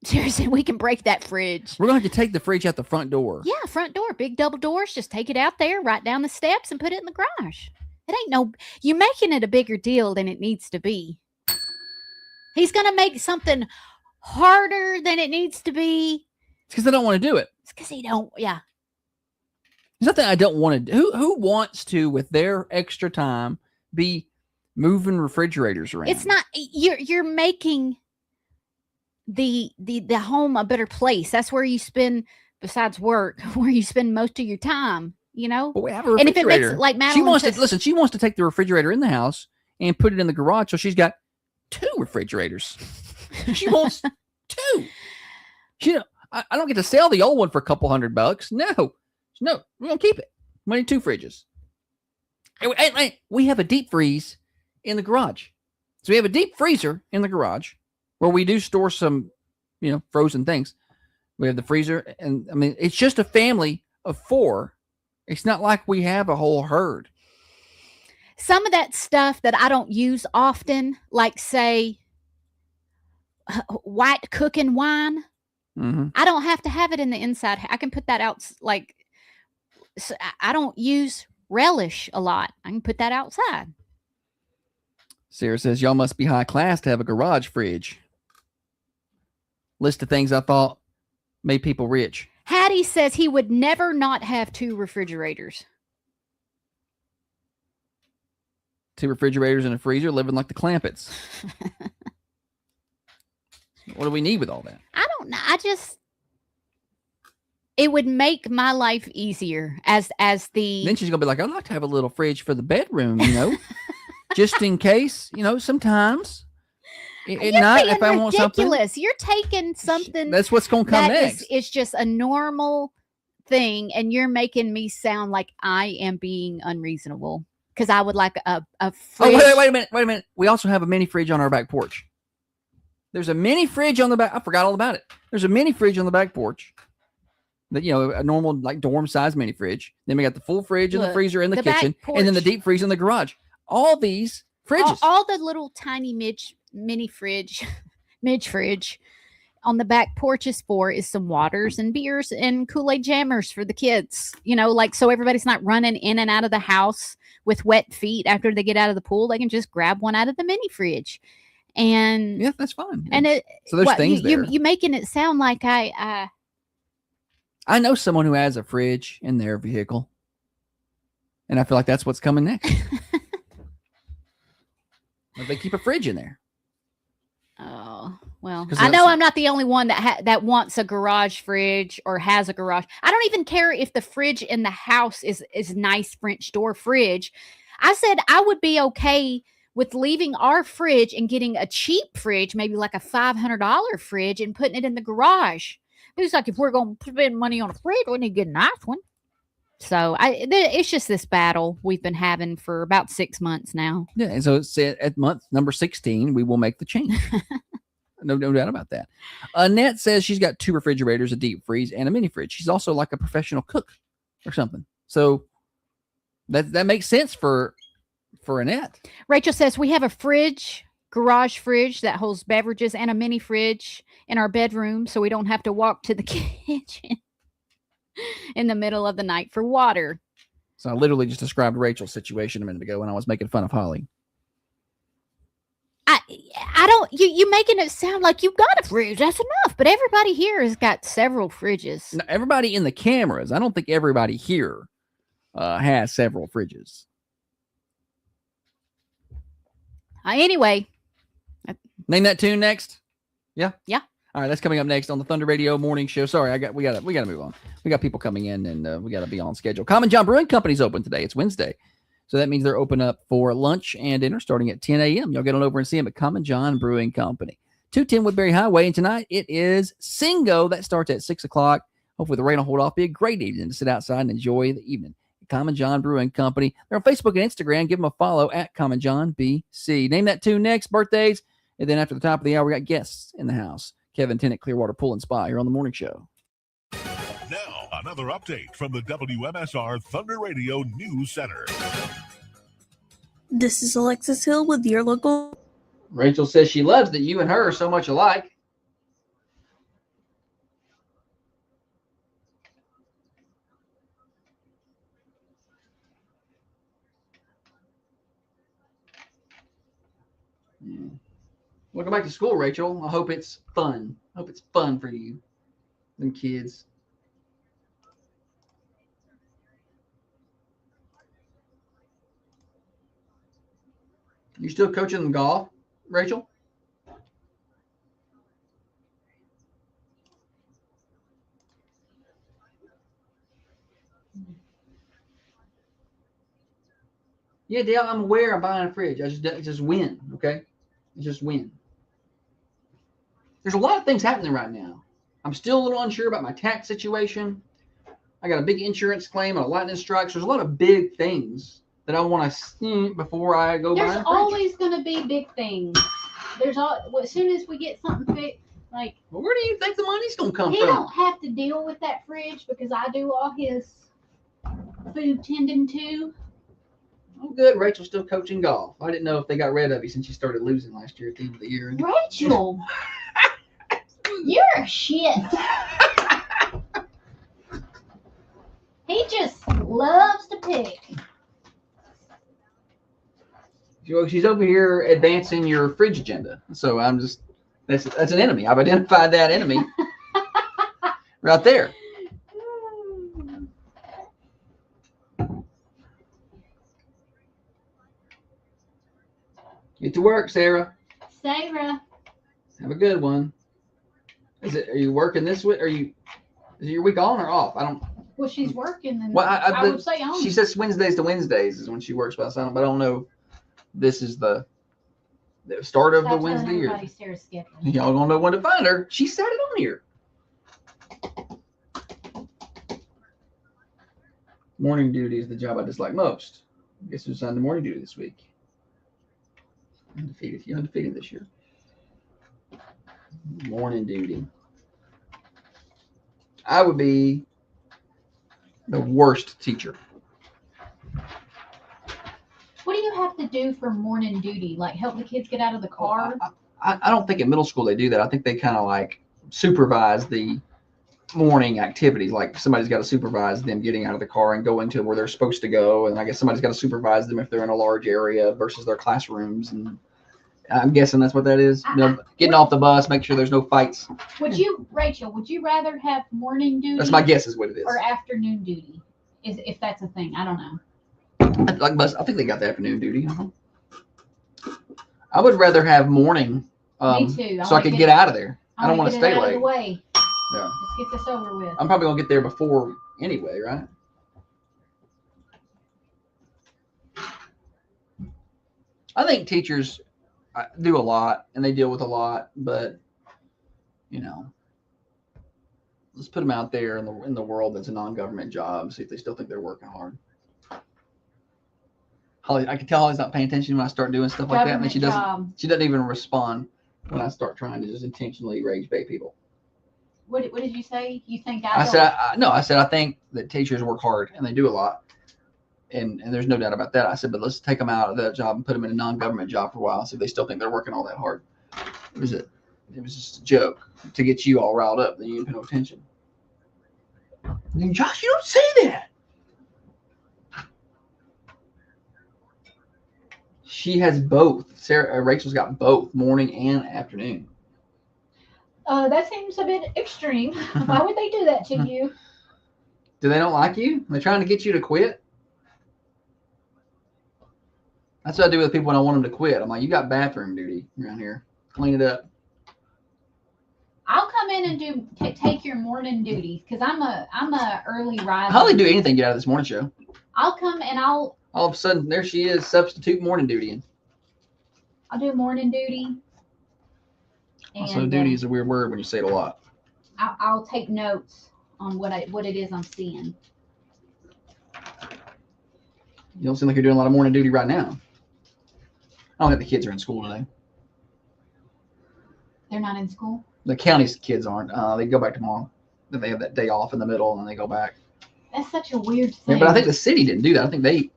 Seriously, we can break that fridge. We're going to have to take the fridge out the front door. Yeah, front door. Big double doors. Just take it out there, right down the steps, and put it in the garage. It ain't you're making it a bigger deal than it needs to be. He's going to make something harder than it needs to be. It's because I don't want to do it. It's because he don't, yeah. It's nothing I don't want to do. Who wants to, with their extra time, be moving refrigerators around? It's not, you're making the home a better place. That's where you spend, besides work, where you spend most of your time, you know? But we have a refrigerator. And if it makes, like Madeline she wants to take the refrigerator in the house and put it in the garage, so she's got 2 refrigerators. She wants 2. I don't get to sell the old one for a couple $100. No, we're gonna keep it. We need 2 fridges. And we have a deep freeze in the garage, so we have a deep freezer in the garage where we do store some, frozen things. We have the freezer, and I mean, it's just a family of 4. It's not like we have a whole herd. Some of that stuff that I don't use often, like say white cooking wine, I don't have to have it in the inside. I can put that out. So I don't use relish a lot. I can put that outside. Sarah says, y'all must be high class to have a garage fridge. List of things I thought made people rich. Hattie says he would never not have 2 refrigerators. 2 refrigerators and a freezer, living like the Clampetts. What do we need with all that? I don't know. It would make my life easier as the. Then she's gonna be like, I'd like to have a little fridge for the bedroom, just in case, sometimes. At night, if I want something, you're taking something. That's what's going to come next. It's just a normal thing, and you're making me sound like I am being unreasonable because I would like a fridge. Oh, wait a minute. We also have a mini fridge on our back porch. There's a mini fridge on the back. I forgot all about it. There's a mini fridge on the back porch. That a normal dorm size mini fridge. Then we got the full fridge and the freezer in the kitchen, and then the deep freeze in the garage. All these fridges, all the little tiny mini fridge, mid fridge on the back porch is some waters and beers and Kool-Aid jammers for the kids. So everybody's not running in and out of the house with wet feet after they get out of the pool. They can just grab one out of the mini fridge, and yeah, that's fine. And so there's things there. You're making it sound like I know someone who has a fridge in their vehicle, and I feel like that's what's coming next. If they keep a fridge in there. Oh, well, 'Cause I know that's- I'm not the only one that wants a garage fridge or has a garage. I don't even care if the fridge in the house is nice French door fridge. I said I would be okay with leaving our fridge and getting a cheap fridge, maybe like a $500 fridge, and putting it in the garage. It's like, if we're going to spend money on a fridge, we need to get a nice one. So it's just this battle we've been having for about 6 months now. Yeah, and so it's at month number 16, we will make the change. No doubt about that. Annette says she's got 2 refrigerators, a deep freeze, and a mini fridge. She's also like a professional cook or something. So that makes sense for Annette. Rachel says we have a garage fridge that holds beverages, and a mini fridge in our bedroom, so we don't have to walk to the kitchen in the middle of the night for water. So I literally just described Rachel's situation a minute ago when I was making fun of Holly. I don't, you making it sound like you've got a fridge. That's enough. But everybody here has got several fridges. Now, everybody in the cameras, I don't think everybody here has several fridges. Anyway. Name that tune next. Yeah? Yeah. All right, that's coming up next on the Thunder Radio Morning Show. Sorry, we gotta move on. We got people coming in, and we gotta be on schedule. Common John Brewing Company's open today. It's Wednesday, so that means they're open up for lunch and dinner starting at 10 a.m. Y'all get on over and see them at Common John Brewing Company, 210 Woodbury Highway. And tonight it is Singo. That starts at 6 o'clock. Hopefully the rain will hold off. Be a great evening to sit outside and enjoy the evening. Common John Brewing Company. They're on Facebook and Instagram. Give them a follow at Common John BC. Name that tune next. Birthdays, and then after the top of the hour, we got guests in the house. Kevin Tennant, Clearwater Pool and Spa here on the morning show. Now, another update from the WMSR Thunder Radio News Center. This is Alexis Hill with your local. Rachel says she loves that you and her are so much alike. Welcome back to school, Rachel. I hope it's fun. I hope it's fun for you, them kids. You still coaching them golf, Rachel? Yeah, Dale, I'm aware I'm buying a fridge. I just win, okay? Just win. There's a lot of things happening right now. I'm still a little unsure about my tax situation. I got a big insurance claim and a lightning strike. So there's a lot of big things that I want to see before I go buy a fridge. There's always going to be big things. As soon as we get something fixed, like. Well, where do you think the money's going to come He from? don't have to deal with that fridge because I do all his food tending to. Oh, good. Rachel's still coaching golf. I didn't know if they got rid of you since you started losing last year at the end of the year. Rachel, you're a shit. He just loves to pick. She's over here advancing your fridge agenda. So I'm just, that's an enemy. I've identified that enemy right there. Get to work, Sarah. Sarah. Have a good one. Are you working this week? Is it your week on or off? I don't. Well, she's working. And Well, I would say on. She says Wednesdays to Wednesdays is when she works, but I don't know. This is the start of the Wednesday year. Sarah's schedule. Y'all gonna know when to find her. She said it on here. Morning duty is the job I dislike most. Guess who's on the morning duty this week? Undefeated. You're undefeated this year. Morning duty. I would be the worst teacher. What do you have to do for morning duty? Like help the kids get out of the car? I don't think in middle school they do that. I think they kind of like supervise the morning activities. Like somebody's got to supervise them getting out of the car and going to where they're supposed to go. And I guess somebody's got to supervise them if they're in a large area versus their classrooms. And I'm guessing that's what that is. Getting off the bus, make sure there's no fights. Rachel, would you rather have morning duty? That's my guess is what it is. Or afternoon duty, if that's a thing. I don't know. I think they got the afternoon duty. I would rather have morning. Me too. So I could get out of there. I don't want to stay out late. Of the way. Yeah. Let's get this over with. I'm probably gonna get there before anyway, right? I think teachers do a lot and they deal with a lot, but let's put them out there in the world that's a non-government job. See if they still think they're working hard. Holly, I can tell Holly's not paying attention when I start doing stuff like that, and then she doesn't even respond when I start trying to just intentionally rage bait people. What did you say? You think I said I think that teachers work hard and they do a lot, and there's no doubt about that. I said, but let's take them out of that job and put them in a non-government job for a while, see if they still think they're working all that hard. It was just a joke to get you all riled up. Then you didn't pay no attention. And Josh, you don't say that. She has both. Rachel's got both morning and afternoon. That seems a bit extreme. Why would they do that to you? Do they don't like you? They're trying to get you to quit? That's what I do with people when I want them to quit. I'm like, you got bathroom duty around here. Clean it up. I'll come in and take your morning duties because I'm a early riser. Holly do anything to get out of this morning show. I'll come and all of a sudden there she is, substitute morning duty. I'll do morning duty. Also, duty is a weird word when you say it a lot. I'll take notes on what it is I'm seeing. You don't seem like you're doing a lot of morning duty right now. I don't think the kids are in school today. They're not in school? The county's kids aren't. They go back tomorrow. Then they have that day off in the middle, and then they go back. That's such a weird thing. Yeah, but I think the city didn't do that. I think they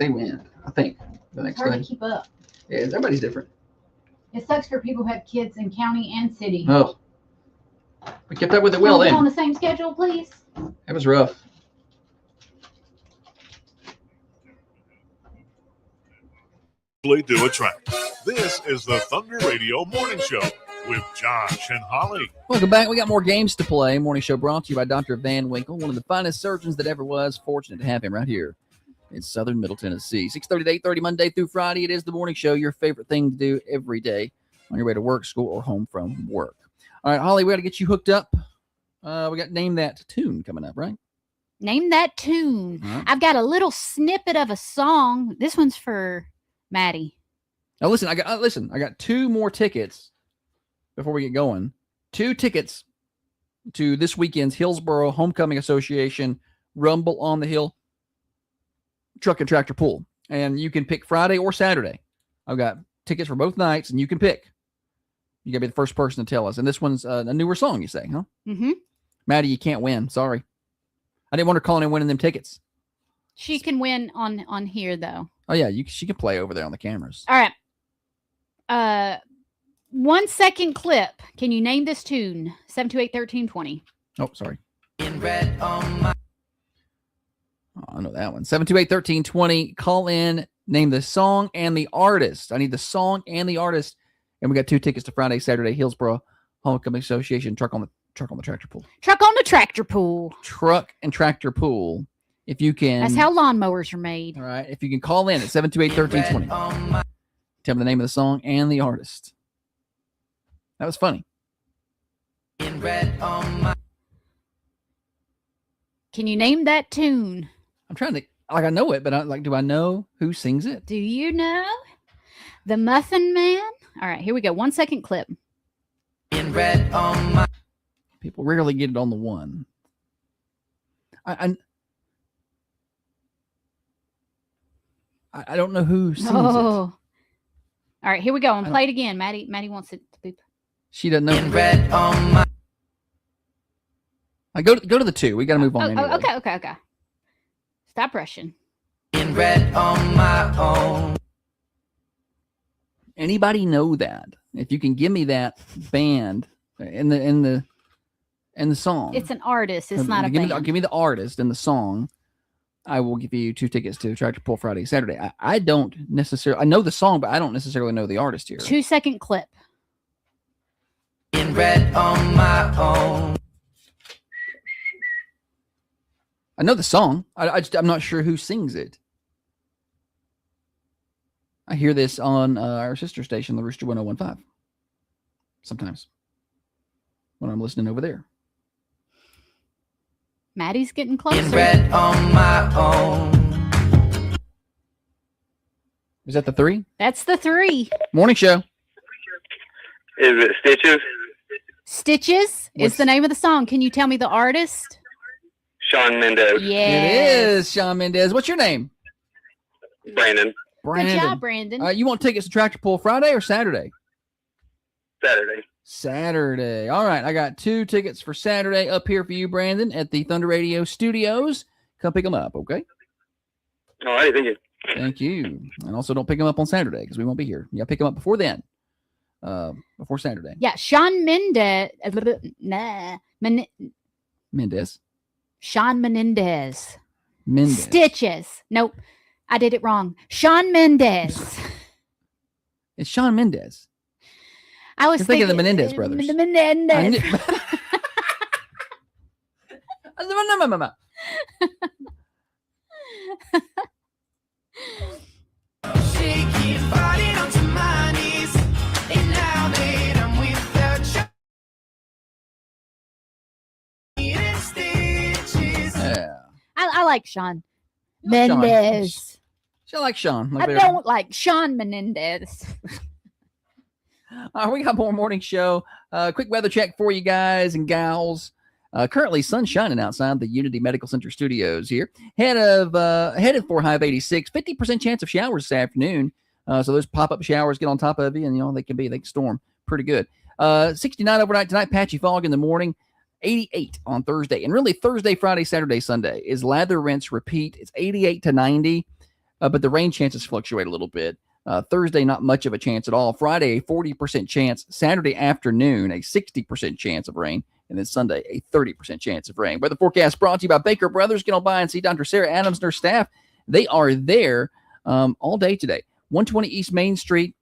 win. I think the next it's hard day. To keep up. Yeah, everybody's different. It sucks for people who have kids in county and city. Oh, we kept up with it well then. On the same schedule, please. It was rough. Do a track. This is the Thunder Radio Morning Show with Josh and Holly. Welcome back. We got more games to play. Morning show brought to you by Dr. Van Winkle, one of the finest surgeons that ever was. Fortunate to have him right here in southern Middle Tennessee. 6:30 to 8:30 Monday through Friday. It is the morning show, your favorite thing to do every day on your way to work, school, or home from work. All right, Holly, we got to get you hooked up. We got Name That Tune coming up, right? Name That Tune. Right. I've got a little snippet of a song. This one's for Maddie. Now listen, I got 2 more tickets before we get going. 2 tickets to this weekend's Hillsboro Homecoming Association Rumble on the Hill Truck and Tractor Pool. And you can pick Friday or Saturday. I've got tickets for both nights, and you can pick. You got to be the first person to tell us. And this one's a newer song, you say, huh? Mm-hmm. Maddie, you can't win. Sorry. I didn't want her calling and winning them tickets. She can win on here, though. Oh, yeah. She can play over there on the cameras. All right. 1 second clip. Can you name this tune? 728-1320. Oh, sorry. Oh, I know that one. 728-1320. Call in, name the song and the artist. I need the song and the artist. And we got 2 tickets to Friday, Saturday, Hillsboro Homecoming Association Truck on the Tractor Pool. Truck on the Tractor Pool. Truck and Tractor Pool. If you can. That's how lawnmowers are made. All right. If you can call in at 728-1320. Tell me the name of the song and the artist. That was funny. Can you name that tune? I'm trying to, I know it, but do I know who sings it? Do you know? The Muffin Man? All right, here we go. 1 second clip. People rarely get it on the one. I don't know who sings it. All right, here we go. And play it again. Maddie wants it to be. She doesn't know. Go to the 2. We got to move on. Anyway. Okay. Stop rushing. Anybody know that? If you can give me that band in the song. It's an artist. It's not a band. Give me the artist and the song. I will give you 2 tickets to Tractor Pull Friday, Saturday. I don't necessarily. I know the song, but I don't necessarily know the artist here. 2 second clip. I know the song. I'm not sure who sings it. I hear this on our sister station, the Rooster 1015. Sometimes when I'm listening over there. Maddie's getting closer. On my own. Is that the 3? That's the 3. Morning show. Is it Stitches? Stitches is the name of the song. Can you tell me the artist? Shawn Mendes. Yeah. It is Shawn Mendes. What's your name? Brandon. Brandon. Good job, Brandon. You want tickets to Tractor Pull Friday or Saturday? Saturday. Saturday. All right. I got 2 tickets for Saturday up here for you, Brandon, at the Thunder Radio Studios. Come pick them up, okay? All right, thank you. Thank you. And also don't pick them up on Saturday because we won't be here. You got to pick them up before then. Before Saturday. Yeah, Shawn Mendes. Mendes. Shawn Menendez. Mendes. Stitches. Nope. I did it wrong. Shawn Mendes. It's Shawn Mendes. I was thinking of the Menendez brothers. The Menendez. I like Shawn Mendes. I like Shawn. I don't like Shawn Menendez. We got more morning show. Quick weather check for you guys and gals. Currently sun shining outside the Unity Medical Center studios here. Headed for high of 86. 50% chance of showers this afternoon. So those pop-up showers get on top of you, and they can storm pretty good. 69 overnight tonight, patchy fog in the morning. 88 on Thursday. And really Thursday, Friday, Saturday, Sunday is lather, rinse, repeat. It's 88 to 90, but the rain chances fluctuate a little bit. Thursday, not much of a chance at all. Friday, a 40% chance. Saturday afternoon, a 60% chance of rain. And then Sunday, a 30% chance of rain. Weather forecast brought to you by Baker Brothers. Get on by and see Dr. Sarah Adams and her staff. They are there all day today. 120 East Main Street,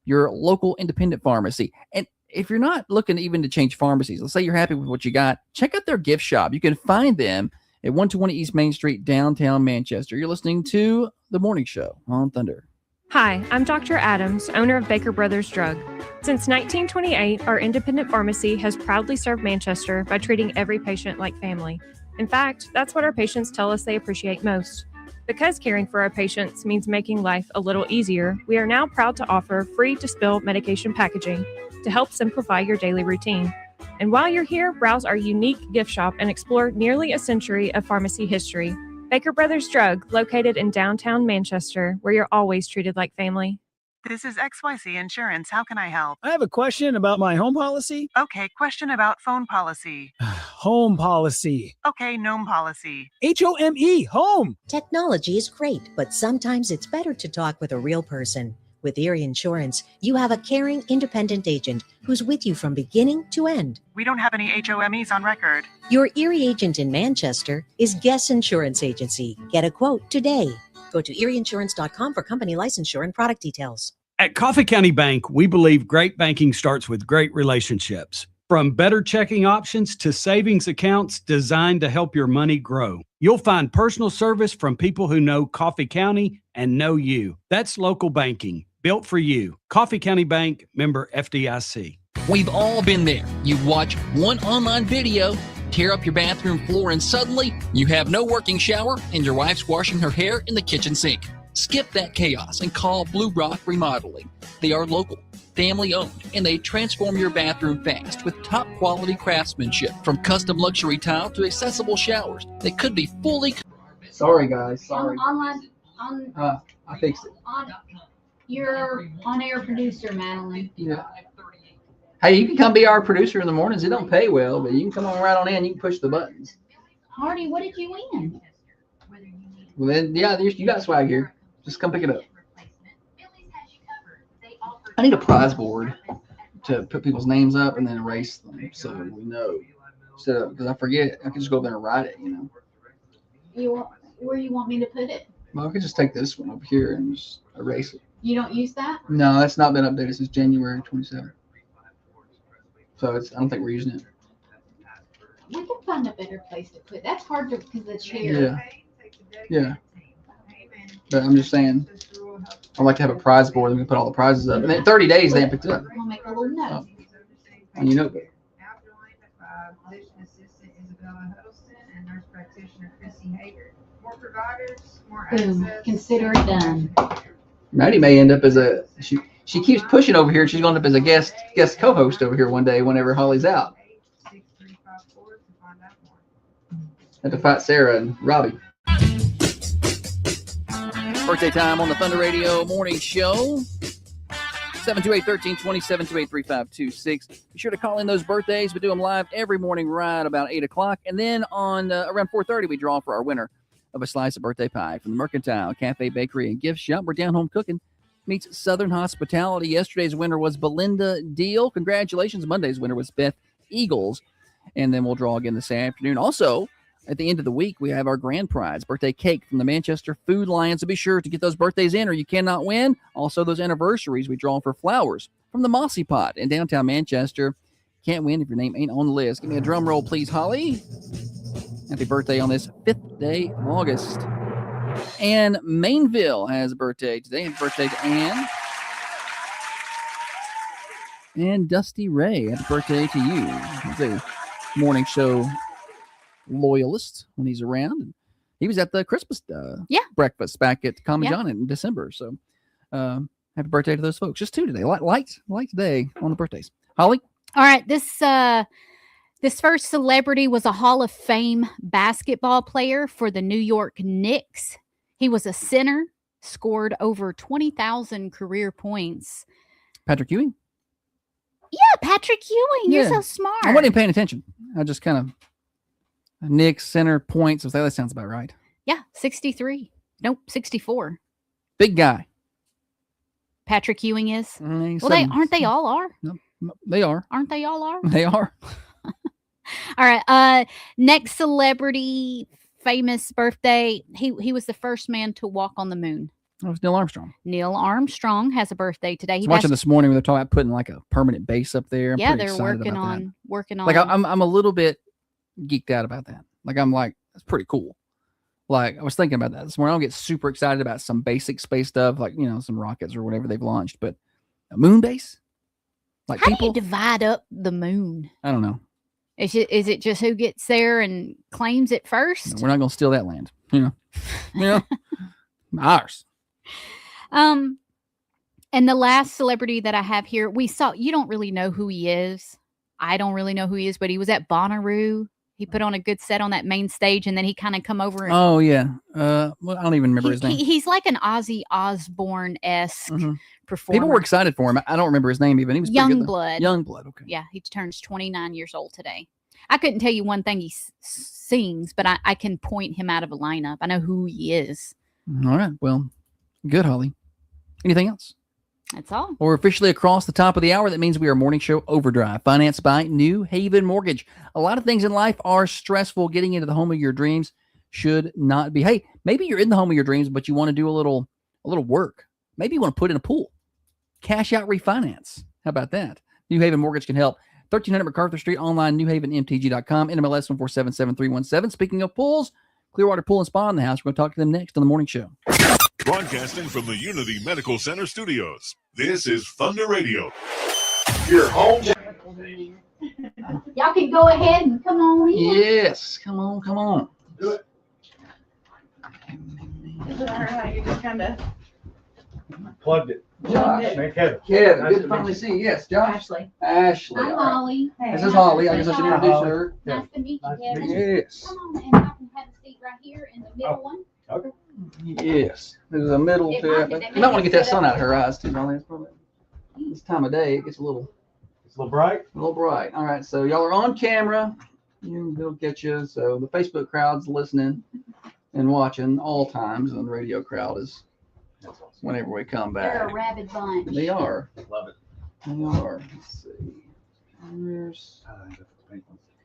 your local independent pharmacy. And if you're not looking even to change pharmacies, let's say you're happy with what you got, check out their gift shop. You can find them at 120 East Main Street, downtown Manchester. You're listening to The Morning Show on Thunder. Hi, I'm Dr. Adams, owner of Baker Brothers Drug. Since 1928, our independent pharmacy has proudly served Manchester by treating every patient like family. In fact, that's what our patients tell us they appreciate most. Because caring for our patients means making life a little easier, we are now proud to offer free-to-spill medication packaging to help simplify your daily routine. And while you're here, browse our unique gift shop and explore nearly a century of pharmacy history. Baker Brothers Drug, located in downtown Manchester, where you're always treated like family. This is XYZ Insurance. How can I help? I have a question about my home policy. Okay, question about phone policy. Home policy. Okay, gnome policy. HOME, home. Technology is great, but sometimes it's better to talk with a real person. With Erie Insurance, you have a caring, independent agent who's with you from beginning to end. We don't have any HOMEs on record. Your Erie agent in Manchester is Guess Insurance Agency. Get a quote today. Go to erieinsurance.com for company licensure and product details. At Coffee County Bank, we believe great banking starts with great relationships. From better checking options to savings accounts designed to help your money grow. You'll find personal service from people who know Coffee County and know you. That's local banking, built for you. Coffee County Bank, member FDIC. We've all been there. You watch one online video, tear up your bathroom floor, and suddenly you have no working shower and your wife's washing her hair in the kitchen sink. Skip that chaos and call Blue Rock Remodeling. They are local, family-owned, and they transform your bathroom fast with top-quality craftsmanship. From custom luxury tile to accessible showers that could be fully... Sorry, guys. Sorry. I fixed it. Your on-air producer, Madeline. Yeah. Hey, you can come be our producer in the mornings. It don't pay well, but you can come on right on in. You can push the buttons. Hardy, what did you win? Well, then, yeah, you got swag here. Just come pick it up. I need a prize board to put people's names up and then erase them so we know. So, because I forget, I can just go there and write it, Where you want me to put it? Well, I could just take this one over here and just erase it. You don't use that? No, that's not been updated since January 27th. So I don't think we're using it. We can find a better place to put it. That's hard to because the chair. Yeah. Yeah. But I'm just saying, I'd like to have a prize board. And we can put all the prizes up. And then 30 days they haven't picked it up We'll make a little note. on your notebook. Physician assistant Isabella Huddleston and nurse practitioner Chrissy Hager. More providers, more Boom. access. Consider it done. Maddie may end up as a she keeps pushing over here. She's going to end up as a guest co-host over here one day whenever Holly's out. 6354 to find out more. Have to fight Sarah and Robbie. Birthday time on the Thunder Radio Morning Show. 728-1320, 728-3526. Be sure to call in those birthdays. We do them live every morning right about 8 o'clock. And then on around 4:30, we draw for our winner of a slice of birthday pie from the Mercantile Cafe, Bakery, and Gift Shop. We're down home cooking meets Southern Hospitality. Yesterday's winner was Belinda Deal. Congratulations. Monday's winner was Beth Eagles. And then we'll draw again this afternoon. Also, at the end of the week, we have our grand prize, birthday cake from the Manchester Food Lion. So be sure to get those birthdays in or you cannot win. Also, those anniversaries, we draw for flowers from the Mossy Pot in downtown Manchester. Can't win if your name ain't on the list. Give me a drum roll, please, Holly. Happy birthday on this 5th day of August. Ann Mainville has a birthday today. Happy birthday to Ann. And Dusty Ray, happy birthday to you. He's a morning show loyalist when he's around. He was at the Christmas breakfast back at Common John in December. So happy birthday to those folks. Just 2 today. Light today on the birthdays. Holly? All right. This first celebrity was a Hall of Fame basketball player for the New York Knicks. He was a center, scored over 20,000 career points. Patrick Ewing? Yeah, Patrick Ewing. You're so smart. I wasn't even paying attention. I just kind of Knicks center points. I was like, that sounds about right. Yeah, 63. Nope, 64. Big guy. Patrick Ewing is. Well, aren't they all are? No, they are. Aren't they all are? They are. All right. Next celebrity, famous birthday. He was the first man to walk on the moon. That was Neil Armstrong. Neil Armstrong has a birthday today. I was watching this morning when they're talking about putting like a permanent base up there. Yeah, they're working on. Like I'm a little bit geeked out about that. I'm like, that's pretty cool. Like I was thinking about that this morning. I don't get super excited about some basic space stuff, like some rockets or whatever they've launched, but a moon base. Like how do you divide up the moon? I don't know. Is it just who gets there and claims it first? No, we're not going to steal that land. Ours. And the last celebrity that I have here, we saw. You don't really know who he is. I don't really know who he is, but he was at Bonnaroo. He put on a good set on that main stage, and then he kind of come over. And, oh yeah. Well, I don't even remember his name. He's like an Ozzy Osbourne-esque performer. People were excited for him. I don't remember his name even. He was Youngblood. Youngblood. Okay. Yeah, he turns 29 years old today. I couldn't tell you one thing he sings, but I can point him out of a lineup. I know who he is. All right. Well, good, Holly. Anything else? That's all. We're officially across the top of the hour. That means we are Morning Show Overdrive, financed by New Haven Mortgage. A lot of things in life are stressful. Getting into the home of your dreams should not be. Hey, maybe you're in the home of your dreams, but you want to do a little work. Maybe you want to put in a pool. Cash out refinance. How about that? New Haven Mortgage can help. 1300 MacArthur Street, online, newhavenmtg.com, NMLS 1477317. Speaking of pools, Clearwater Pool and Spa in the house. We're going to talk to them next on the morning show. Broadcasting from the Unity Medical Center studios, this is Thunder Radio. Your home. Y'all can go ahead and come on in. Yes. Come on. Do it. Is it all right? You just kind of plugged it. Josh. Hey, Kevin. Kevin, Nice good to to finally meet see you. Yes, Josh. Ashley. All right. Holly. This is Holly. I guess I should introduce her. Nice to meet you, Kevin. Yes. Come on, and I can have a seat right here in the middle one. Okay. Yes. There's a middle to it. You might want to get that sun out of her eyes too, Holly. This time of day, it gets a little bright. A little bright. All right. So y'all are on camera. They'll get you. So the Facebook crowd's listening and watching all times, and the radio crowd is whenever we come back. They're a rabid bunch. They are. Love it. They are. Let's see. There's.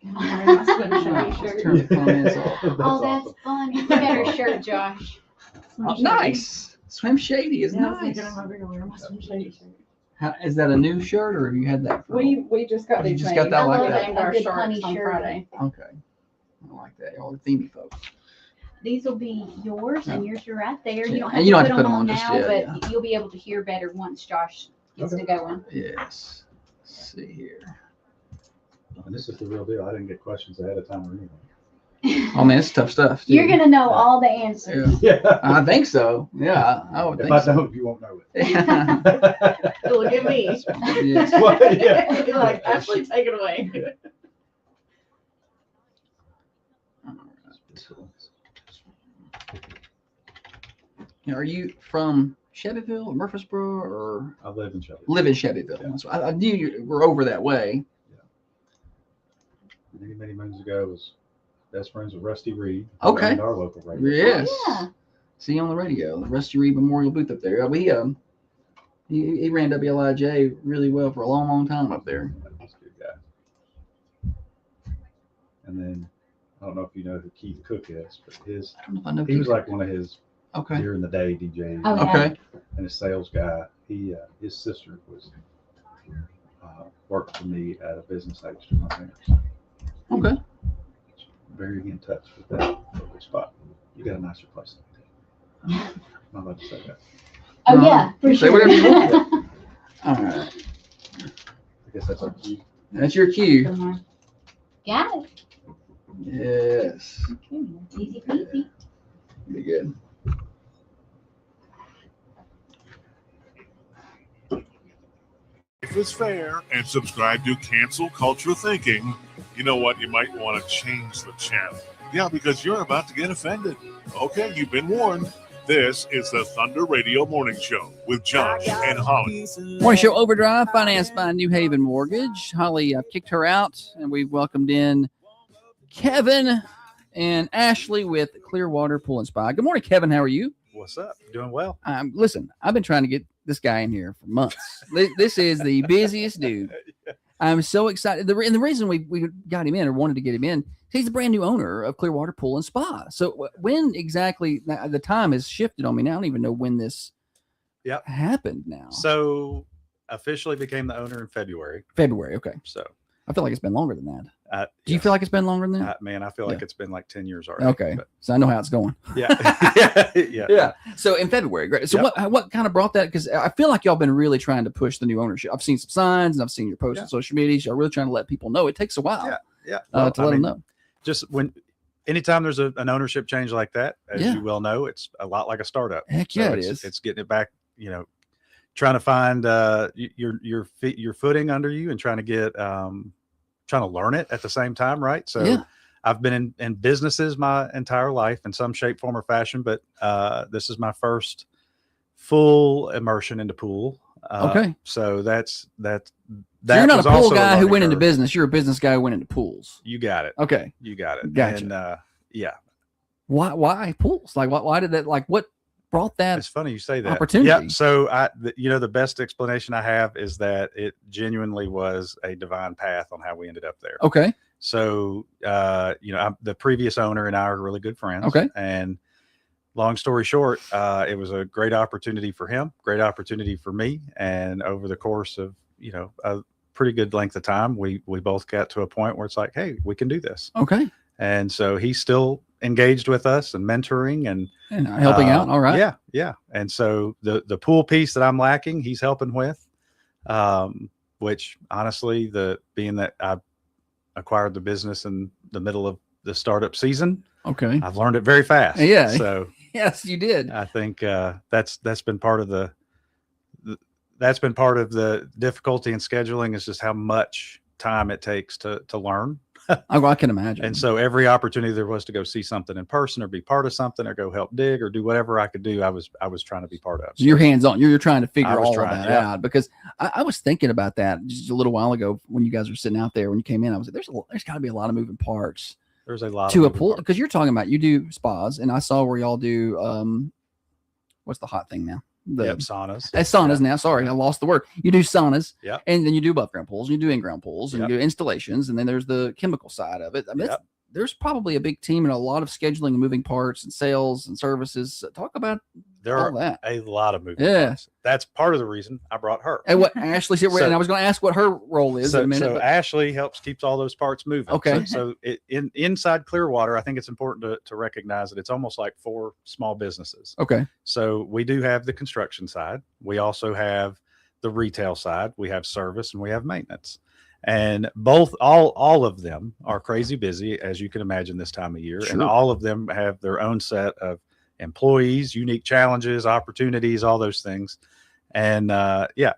Turn the comments off. Oh, that's funny. Better shirt, Josh. Oh, nice. Swim Shady is nice. Is that a new shirt, or have you had that? We just got You just got that like that. Our Good shorts punny on shirt. Friday. Okay. I like that. Y'all are themey folks. these will be yours, and yours are right there. You don't have And you to don't put have to them put 'em on on just now, yet, but you'll be able to hear better once Josh gets to going. Yes. Let's see here. And this is the real deal. I didn't get questions ahead of time or anything. Oh man, it's tough stuff. You're gonna know all the answers. Yeah. I think so. Yeah, I would If think I so. don't, you won't know it. Look at me. Yes. Well, yeah. You're like, Ashley, take it away. Now, are you from Shelbyville or Murfreesboro or I live in Shelby. live in Shelbyville? That's why I knew you were over that way. Many, many moons ago, was best friends with Rusty Reed. Okay. And our local radio. Yes. Yeah. See you on the radio, the Rusty Reed Memorial booth up there. He ran WLIJ really well for a long, long time up there. He's a good guy. And then I don't know if you know who Keith Cook is, but I don't know if I know he Keith was like one of his Okay. during the day DJs. Oh, yeah. Okay. And his sales guy. His sister was worked for me at a business I used to run there. Okay. Very in touch with that local spot. You got a nicer place. I'm not allowed to say that. Oh yeah, for Say sure. whatever you want. All right. I guess that's our cue. That's your cue. Got it. Yes. Easy peasy. Be good. Life is fair and subscribe to Cancel Culture Thinking. You know what? You might want to change the channel. Yeah, because you're about to get offended. Okay, you've been warned. This is the Thunder Radio Morning Show with Josh and Holly. Morning Show Overdrive, financed by New Haven Mortgage. Holly, I've kicked her out, and we've welcomed in Kevin and Ashley with Clearwater Pool and Spa. Good morning, Kevin. How are you? What's up? Doing well. Listen, I've been trying to get this guy in here for months. This is the busiest dude. I'm so excited. And the reason we got him in or wanted to get him in, he's the brand new owner of Clearwater Pool and Spa. So when exactly, the time has shifted on me now. I don't even know when this happened now. So officially became the owner in February. February, okay. So I feel like it's been longer than that. Do you yes. feel like it's been longer than that? Man, I feel like it's been like 10 years already. Okay, but- so I know how it's going. Yeah. Yeah. So in February, great. So what kind of brought that? Because I feel like y'all been really trying to push the new ownership. I've seen some signs and I've seen your posts on social media. Y'all really trying to let people know. It takes a while. Yeah. To let them know. Just anytime there's an ownership change like that, as you well know, it's a lot like a startup. Heck yeah, it it's, is. It's getting it back, trying to find your footing under you and trying to get trying to learn it at the same time, right? So I've been in businesses my entire life in some shape, form, or fashion, but this is my first full immersion into pool. Okay. So that's that. So you're not was a pool also guy who learning went into curve. business. You're a business guy who went into pools. You got it. Okay. You got it. Gotcha. And yeah. Why pools? Like why did that? Like what brought that? It's funny you say that. Opportunity. Yeah. So the best explanation I have is that it genuinely was a divine path on how we ended up there. Okay. So the previous owner and I are really good friends. Okay. And long story short, it was a great opportunity for him, great opportunity for me, and over the course of a pretty good length of time, we both got to a point where it's like, hey, we can do this. Okay. And so he's still engaged with us and mentoring and helping out. All right. Yeah. Yeah. And so the pool piece that I'm lacking, he's helping with, which honestly, being that I acquired the business in the middle of the startup season. Okay. I've learned it very fast. Yeah. So yes, you did. I think that's been part of the difficulty in scheduling is just how much time it takes to learn. I can imagine. And so every opportunity there was to go see something in person or be part of something or go help dig or do whatever I could do, I was trying to be part of. So you're hands on. You're trying to figure all of that yeah. out because I was thinking about that just a little while ago when you guys were sitting out there when you came in. I was like, there's got to be a lot of moving parts. There's a lot to of a pool because you're talking about you do spas and I saw where y'all do what's the hot thing now? Saunas. Saunas now. Sorry, I lost the word. You do saunas, yeah, and then you do above ground pools, you do in ground pools, and you do installations, and then there's the chemical side of it. I mean, there's probably a big team and a lot of scheduling and moving parts and sales and services. Talk about there all are that. a lot of moving Yeah. parts. That's part of the reason I brought her. And what Ashley said, So- and I was going to ask what her role is in a minute. So but- Ashley keeps all those parts moving. Okay. So inside Clearwater, I think it's important to recognize that it's almost like 4 small businesses. Okay. So we do have the construction side. We also have the retail side. We have service and we have maintenance. And all of them are crazy busy, as you can imagine, this time of year. Sure. And all of them have their own set of employees, unique challenges, opportunities, all those things. And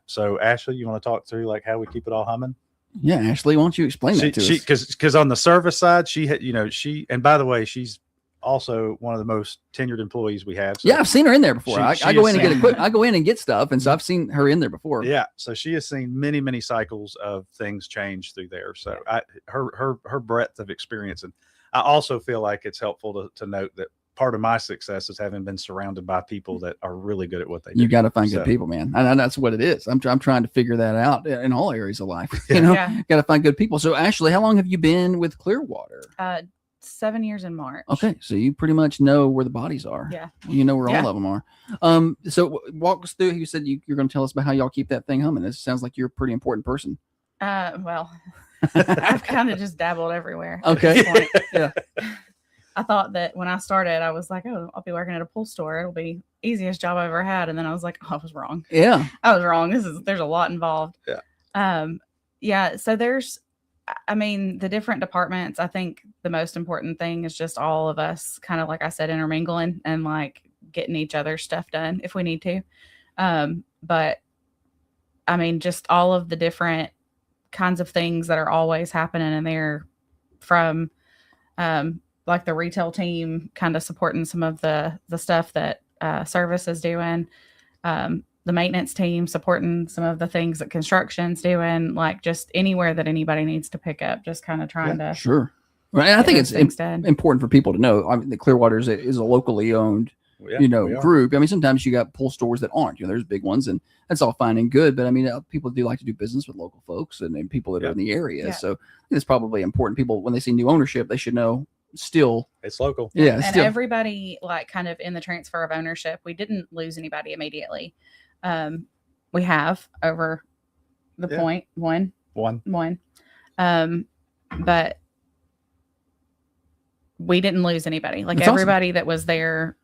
so Ashley, you want to talk through like how we keep it all humming? Yeah, Ashley, why don't you explain that to us? Because on the service side, and by the way, she's also one of the most tenured employees we have. So Yeah, I've seen her in there before. I go in and get seen- equipment. I go in and get stuff, and so I've seen her in there before. Yeah, so she has seen many, many cycles of things change through there. So her breadth of experience, and I also feel like it's helpful to note that part of my success is having been surrounded by people that are really good at what they do. You got to find So- good people, man. And that's what it is. I'm trying to figure that out in all areas of life. You know, got to find good people. So, Ashley, how long have you been with Clearwater? 7 years in March. Okay, so you pretty much know where the bodies are. Yeah. You know where Yeah. all of them are. So walk us through. You said you're going to tell us about how y'all keep that thing humming. This sounds like you're a pretty important person. Well, I've kind of just dabbled everywhere. at Okay. this point. Yeah. I thought that when I started, I was like, oh, I'll be working at a pool store. It'll be easiest job I've ever had. And then I was like, oh, I was wrong. Yeah. I was wrong. There's a lot involved. Yeah. So the different departments, I think the most important thing is just all of us kind of, like I said, intermingling and like getting each other's stuff done if we need to. But I mean, just all of the different kinds of things that are always happening in there, from like the retail team kind of supporting some of the stuff that service is doing, the maintenance team supporting some of the things that construction's doing, like just anywhere that anybody needs to pick up, just kind of trying to. Sure. Right. And I think those it's things done. important for people to know. I mean, the Clearwater is a locally owned, Yeah, we are. group. I mean, sometimes you got pool stores that aren't. There's big ones, and that's all fine and good. But I mean, people do like to do business with local folks and people that are in the area. Yeah. So I think it's probably important. People, when they see new ownership, they should know still it's local. Yeah. And Still. everybody, like, kind of in the transfer of ownership, we didn't lose anybody immediately. We have over the point one. But we didn't lose anybody. Like, That's awesome. everybody that was there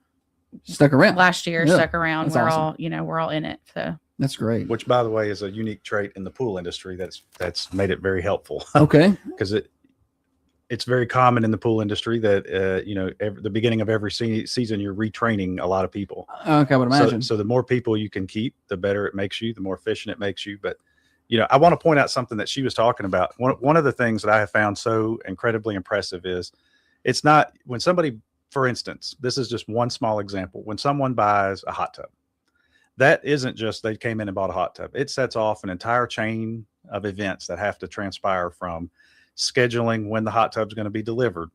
Stuck around. last year Yeah. stuck around. That's We're awesome. all, we're all in it. So That's great. Which, by the way, is a unique trait in the pool industry that's made it very helpful. Okay. Because it's very common in the pool industry that the beginning of every season you're retraining a lot of people. Okay, I would imagine. So the more people you can keep, the better it makes you, the more efficient it makes you. But I want to point out something that she was talking about. One of the things that I have found so incredibly impressive is it's not when somebody, for instance, this is just one small example. When someone buys a hot tub, that isn't just they came in and bought a hot tub. It sets off an entire chain of events that have to transpire, from scheduling when the hot tub's going to be delivered,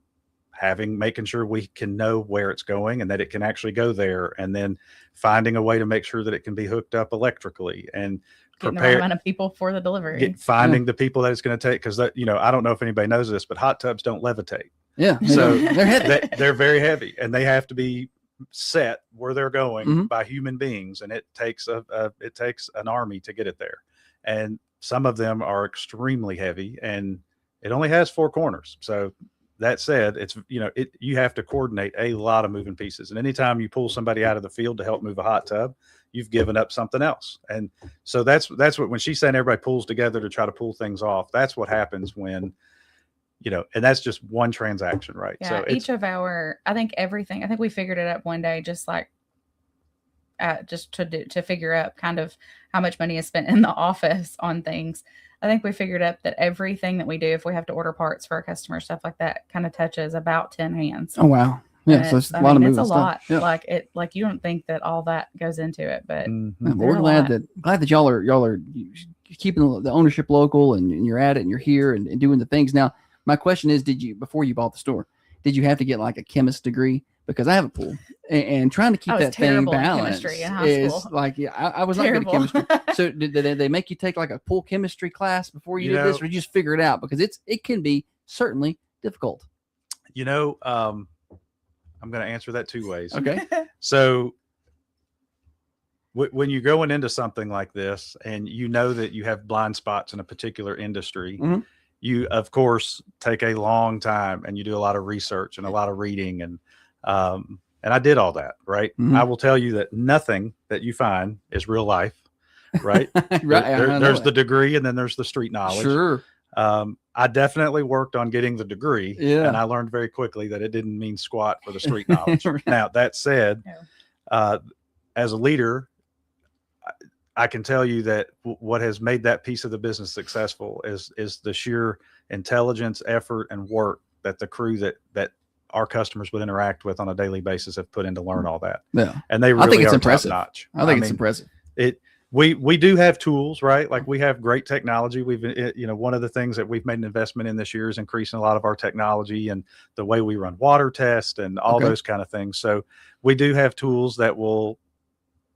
making sure we can know where it's going and that it can actually go there, and then finding a way to make sure that it can be hooked up electrically, and getting the right amount of people for the delivery. Finding the people that it's going to take. Because I don't know if anybody knows this, but hot tubs don't levitate. Yeah. So they're heavy. they're very heavy, and they have to be set where they're going Mhm. by human beings, and it takes an army to get it there. And some of them are extremely heavy, and it only has 4 corners. So that said, it's you have to coordinate a lot of moving pieces. And anytime you pull somebody out of the field to help move a hot tub, you've given up something else. And so that's what, when she's saying everybody pulls together to try to pull things off, that's what happens when and that's just one transaction, right? Yeah, So I think we figured it up one day, just like just to figure out kind of how much money is spent in the office on things. I think we figured up that everything that we do, if we have to order parts for a customer, stuff like that, kind of touches about 10 hands. Oh, wow. Yeah. So it's a lot of moving it's a lot. stuff. Yeah. Like you don't think that all that goes into it, but Yeah, there's we're a glad lot. that y'all are keeping the ownership local, and you're at it, and you're here and doing the things. Now, my question is, before you bought the store, did you have to get like a chemist degree? Because I have a pool, and trying to keep I was that thing terrible at balanced chemistry in high is school. like, I was not good at Terrible. chemistry. So did they make you take like a pool chemistry class before you You did this, know- or did you just figure it out? Because it can be certainly difficult. I'm going to answer that 2 ways. Okay. So when you're going into something like this and you know that you have blind spots in a particular industry, you of course take a long time and you do a lot of research and a lot of reading and I did all that, right? I will tell you that nothing that you find is real life, right? There's the degree and then there's the street knowledge. Sure. I definitely worked on getting the degree, and I learned very quickly that it didn't mean squat for the street knowledge. Now that said, as a leader, I can tell you that what has made that piece of the business successful is the sheer intelligence, effort, and work that the crew that our customers would interact with on a daily basis have put in to learn all that. Yeah, and they really I think it's are impressive. top notch. I think it's impressive. We do have tools, right? Like we have great technology. One of the things that we've made an investment in this year is increasing a lot of our technology and the way we run water tests and all those kind of things. So we do have tools that will,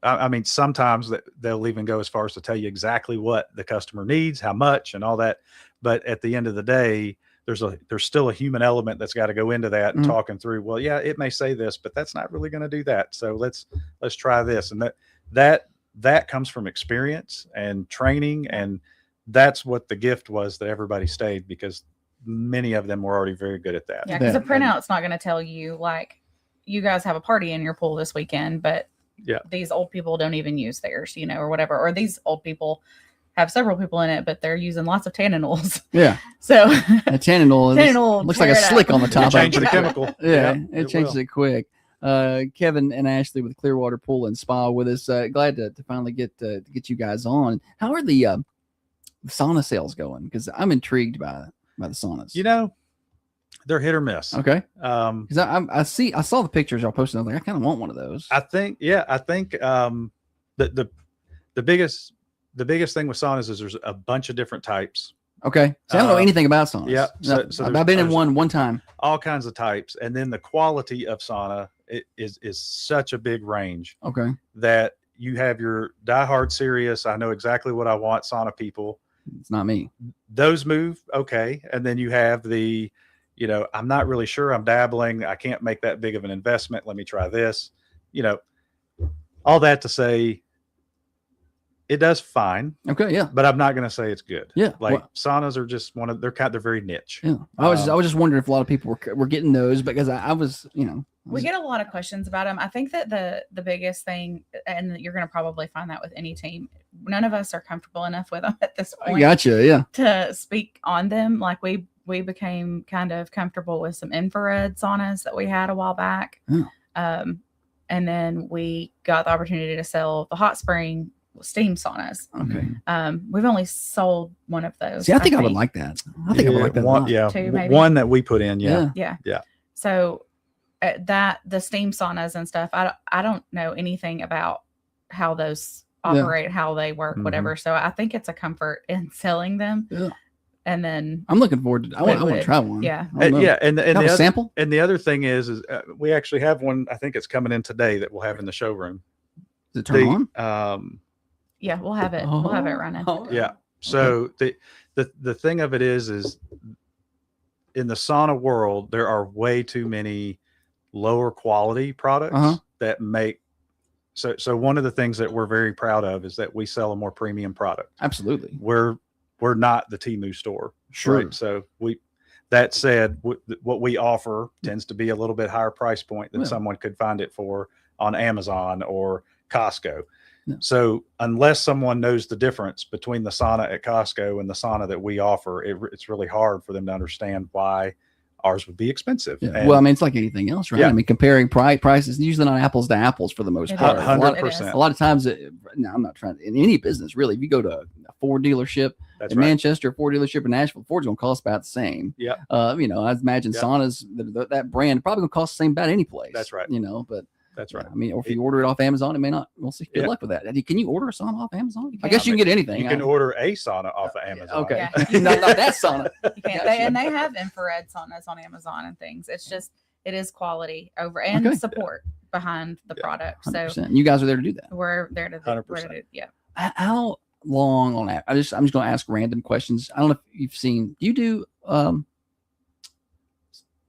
I mean, sometimes they'll even go as far as to tell you exactly what the customer needs, how much and all that. But at the end of the day, there's still a human element that's got to go into that and talking through, well, yeah, it may say this, but that's not really going to do that. So let's try this. And that comes from experience and training. And that's what the gift was that everybody stayed, because many of them were already very good at that. Yeah. Because a printout's not going to tell you, like, you guys have a party in your pool this weekend, but these old people don't even use theirs, or whatever. Or these old people have several people in it, but they're using lots of tanninols. Yeah. So a tanninol looks like a slick on the top. Change the chemical. Yeah, it changes it quick. Kevin and Ashley with Clearwater Pool and Spa with us. Glad to finally get you guys on. How are the sauna sales going? Because I'm intrigued by the saunas. They're hit or miss. Okay. Because I saw the pictures y'all posted. I was like, I kind of want one of those. I think the biggest thing with saunas is there's a bunch of different types. Okay. So I don't know anything about saunas. Yeah. So I've been in one time. All kinds of types. And then the quality of sauna is such a big range. Okay. That you have your diehard serious, I know exactly what I want sauna people. It's not me. Those move. Okay. And then you have the, I'm not really sure, I'm dabbling, I can't make that big of an investment, let me try this. All that to say, it does fine. Okay, yeah. But I'm not going to say it's good. Yeah. Saunas are just they're very niche. Yeah. I was just wondering if a lot of people were getting those, because I was, we get a lot of questions about them. I think that the biggest thing, and you're going to probably find that with any team, none of us are comfortable enough with them at this point. Gotcha. Yeah. To speak on them. Like we became kind of comfortable with some infrared saunas that we had a while back. Yeah. And then we got the opportunity to sell the hot spring steam saunas. Okay. We've only sold one of those. See, I think I would like that. I think I would like that one. Yeah. Two, maybe. One that we put in. Yeah. So the steam saunas and stuff, I don't know anything about how those operate, how they work, whatever. So I think it's a comfort in selling them. Yeah. And then I'm looking forward to. I want to try one. Yeah. And the sample. And the other thing is we actually have one. I think it's coming in today that we'll have in the showroom. Does it turn on? Yeah, we'll have it. We'll have it running. Yeah. So the thing of it is in the sauna world, there are way too many lower quality products that make. So one of the things that we're very proud of is that we sell a more premium product. Absolutely. We're not the Temu store. Sure. Right? So that said, what we offer tends to be a little bit higher price point than someone could find it for on Amazon or Costco. Yeah. So unless someone knows the difference between the sauna at Costco and the sauna that we offer, it's really hard for them to understand why ours would be expensive. Yeah. And, well, I mean, it's like anything else, right? Yeah. I mean, comparing prices, usually not apples to apples for the most part. 100%. A lot of times, now I'm not trying to, in any business, really, if you go to a Ford dealership in Manchester, Ford dealership in Nashville, Ford's going to cost about the same. Yeah. I imagine saunas, that brand probably going to cost the same about any place. That's right. But that's right. I mean, or if you order it off Amazon, it may not. We'll see. Good luck with that. Can you order a sauna off Amazon? I guess you can get anything. You can order a sauna off of Amazon. Okay. Yeah. not that sauna. You can't. They have infrared saunas on Amazon and things. It's just, it is quality over and support behind the product. 100%. So you guys are there to do that. We're there to 100%. Yeah. How long on that? I'm just going to ask random questions. I don't know if you've seen. Do you do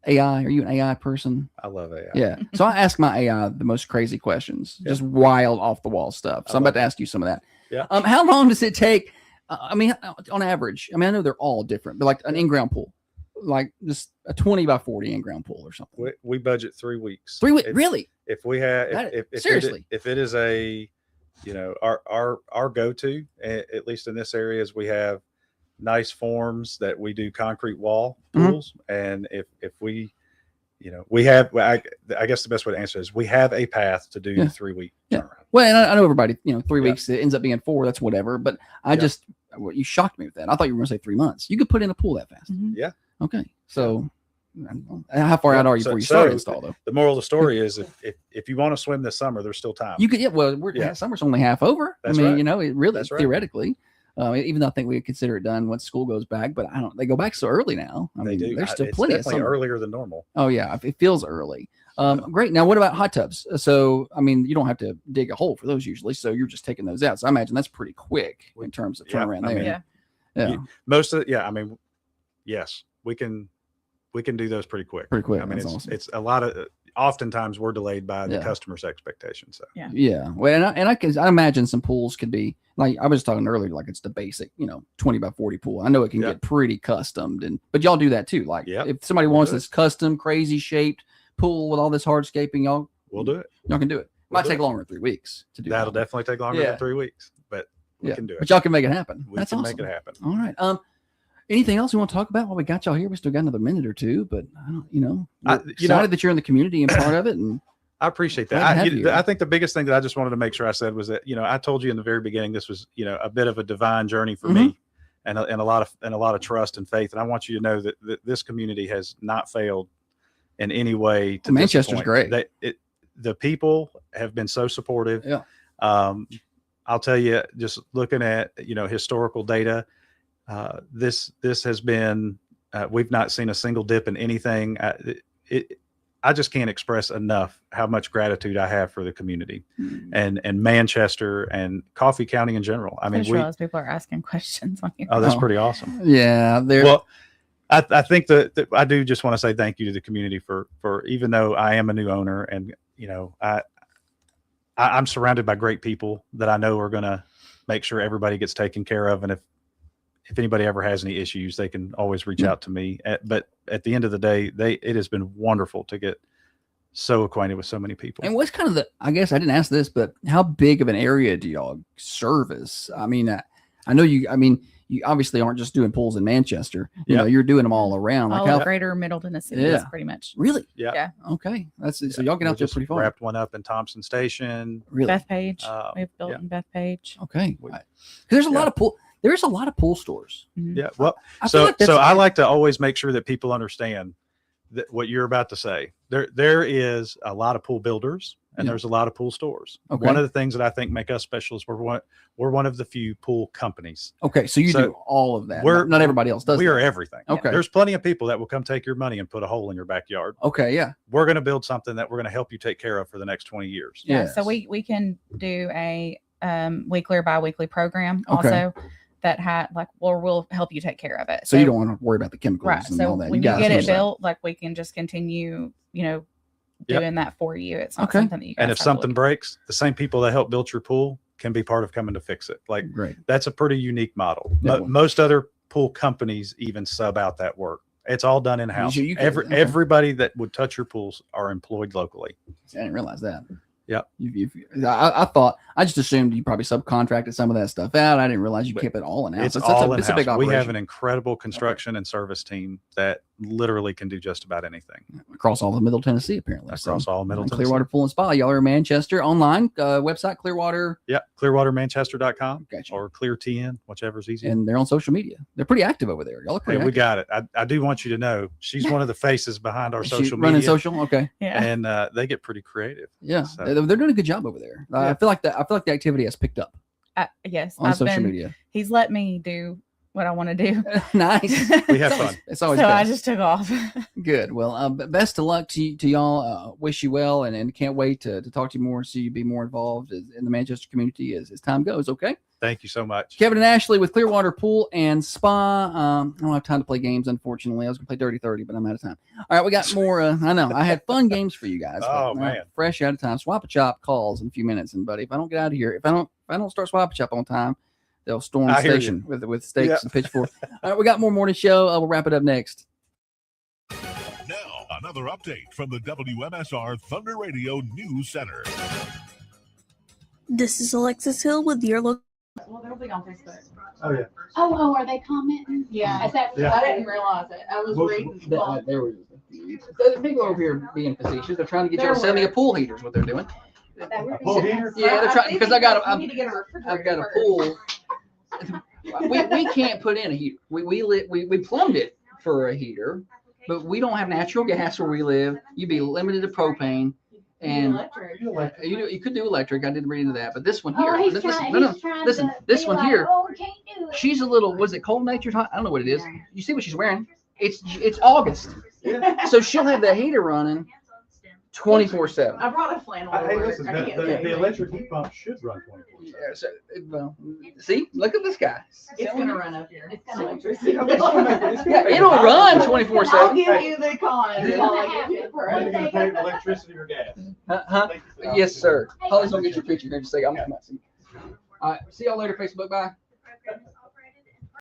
AI? Are you an AI person? I love AI. Yeah. So I ask my AI the most crazy questions, just wild, off the wall stuff. So I'm about to ask you some of that. Yeah. How long does it take? I mean, on average, I mean, I know they're all different, but like an in-ground pool, like just a 20 by 40 in-ground pool or something. We budget 3 weeks. 3 weeks, really? If we have, Seriously, if it is a, our go-to, at least in this area, is we have nice forms that we do concrete wall pools, and if we, we have, I guess the best way to answer is we have a path to do 3 week turnaround. Well, and I know everybody, 3 weeks, it ends up being 4. That's whatever. But you shocked me with that. I thought you were going to say 3 months. You could put in a pool that fast. Yeah. Okay. So how far out are you before you start install though? The moral of the story is if you want to swim this summer, there's still time. You could, summer's only half over. That's I mean, right. It really, That's right. theoretically, even though I think we would consider it done once school goes back, but they go back so early now. I They mean, do. there's still It's plenty of definitely summer. earlier than normal. Oh yeah. It feels early. Great. Now, what about hot tubs? So, I mean, you don't have to dig a hole for those usually. So you're just taking those out. So I imagine that's pretty quick in terms of turnaround there. I mean, yes, we can do those pretty quick. Pretty quick. I mean, That's awesome. it's a lot of, oftentimes we're delayed by the customer's expectations. So Yeah. Well, and I imagine some pools could be like, I was talking earlier, like it's the basic, 20 by 40 pool. I know it can get pretty customed, but y'all do that too. Like if somebody wants this custom, crazy shaped pool with all this hardscaping, we'll do it. Y'all can do it. Might take longer than 3 weeks to do. That'll definitely take longer than 3 weeks, but we can do it. But y'all can make it happen. We That's can awesome. make it happen. All right. Anything else you want to talk about while we got y'all here? We still got another minute or two, but I don't, excited that you're in the community and part of it. And I appreciate glad to that. have you. I think the biggest thing that I just wanted to make sure I said was that, I told you in the very beginning, this was, a bit of a divine journey for me and a lot of trust and faith. And I want you to know that this community has not failed in any way. To Manchester's great. The people have been so supportive. Yeah. I'll tell you, just looking at, historical data, this has been, we've not seen a single dip in anything. I just can't express enough how much gratitude I have for the community and Manchester and Coffee County in general. I mean, as people are asking questions on you. Oh, that's pretty awesome. Yeah. Well, I think that I do just want to say thank you to the community for even though I am a new owner and, I'm surrounded by great people that I know are going to make sure everybody gets taken care of. And if anybody ever has any issues, they can always reach out to me. But at the end of the day, it has been wonderful to get so acquainted with so many people. And what's kind of I guess I didn't ask this, but how big of an area do y'all service? I mean, I know you obviously aren't just doing pools in Manchester. You're doing them all around. All Like of Greater Middle Tennessee, is pretty much. Really? Yeah. Okay. So y'all get out there pretty far. Wrapped one up in Thompson Station. Really? Bethpage. We've built in Bethpage. Okay. Because there's a lot of pool. There's a lot of pool stores. Yeah. Well, I feel like I like to always make sure that people understand that what you're about to say. There is a lot of pool builders and there's a lot of pool stores. Okay. One of the things that I think make us special is we're one of the few pool companies. Okay. So you do all of that. Not everybody else does. We that. are everything. Okay. There's plenty of people that will come take your money and put a hole in your backyard. Okay. Yeah. We're going to build something that we're going to help you take care of for the next 20 years. Yeah. So we can do a weekly or bi-weekly program also that we'll help you take care of it. So you don't want to worry about the chemicals right. and So all that. when you get it built, we can just continue, doing that for you. It's not something that you guys and if something breaks, the same people that help build your pool can be part of coming to fix it. Great. That's a pretty unique model. Yeah. Most other pool companies even sub out that work. It's all done in-house. Okay. Everybody that would touch your pools are employed locally. I didn't realize that. Yep. I just assumed you probably subcontracted some of that stuff out. I didn't realize you kept it all in-house. It's all It's a big in-house. operation. We have an incredible construction and service team that literally can do just about anything. Across all of Middle Tennessee, apparently. Across all Middle Tennessee. Clearwater Pool and Spa. Y'all are in Manchester. Online website, Clearwater. Yeah, clearwatermanchester.com. Gotcha. Or ClearTN, whichever's easy. And they're on social media. They're pretty active over there. Y'all are pretty Hey, active. we got it. I do want you to know she's one of the faces behind our social media. Running social? Okay. Yeah. And they get pretty creative. Yeah. So- They're doing a good job over there. I feel like the activity has picked up yes. on social media. He's let me do what I want to do. Nice. We have fun. It's always so best. I just took off. Good. Well, best of luck to y'all. Wish you well, and can't wait to talk to you more, see you be more involved in the Manchester community as time goes. Okay. Thank you so much. Kevin and Ashley with Clearwater Pool and Spa. I don't have time to play games, unfortunately. I was going to play Dirty 30, but I'm out of time. All right, we got more. I know. I had fun games for you guys. Oh, but, man. Fresh out of time. Swap a Chop calls in a few minutes. And, buddy, if I don't get out of here, if I don't start Swap a Chop on time, they'll storm the I hear station you. with stakes Yeah. and pitchforks. All right, we got more morning show. We'll wrap it up next. Now, another update from the WMSR Thunder Radio News Center. This is Alexis Hill with your local. Well, they'll be on Facebook. Oh, yeah. Oh, are they commenting? Yeah. Is that? Yeah. I didn't realize it. I was reading. So the people over here being facetious. They're trying to get you to sell me a pool heater is what they're doing. Pool heater? Yeah, they're trying because I've got I've a pool. We can't put in a heater. We plumbed it for a heater, but we don't have natural gas where we live. You'd be limited to propane. And you could do electric. I didn't read into that, but this one here. Listen, this one here. She's a little. Was it cold natured? Hot? I don't know what it is. You see what she's wearing? It's August, so she'll have the heater running 24/7. I brought a flannel. Hey, over. listen, I can't the say electric heat pump should run 24/7. Yeah, so, well, see, look at this guy. it's gonna run up here. It's gonna Electricity. Yeah, it'll run 24/7. I'll give you the con. Yeah. Are you going to pay electricity or gas? Huh? Yes, sir. Holly's gonna get your picture here in just a second. I'm coming. All right, see y'all later, Facebook. Bye.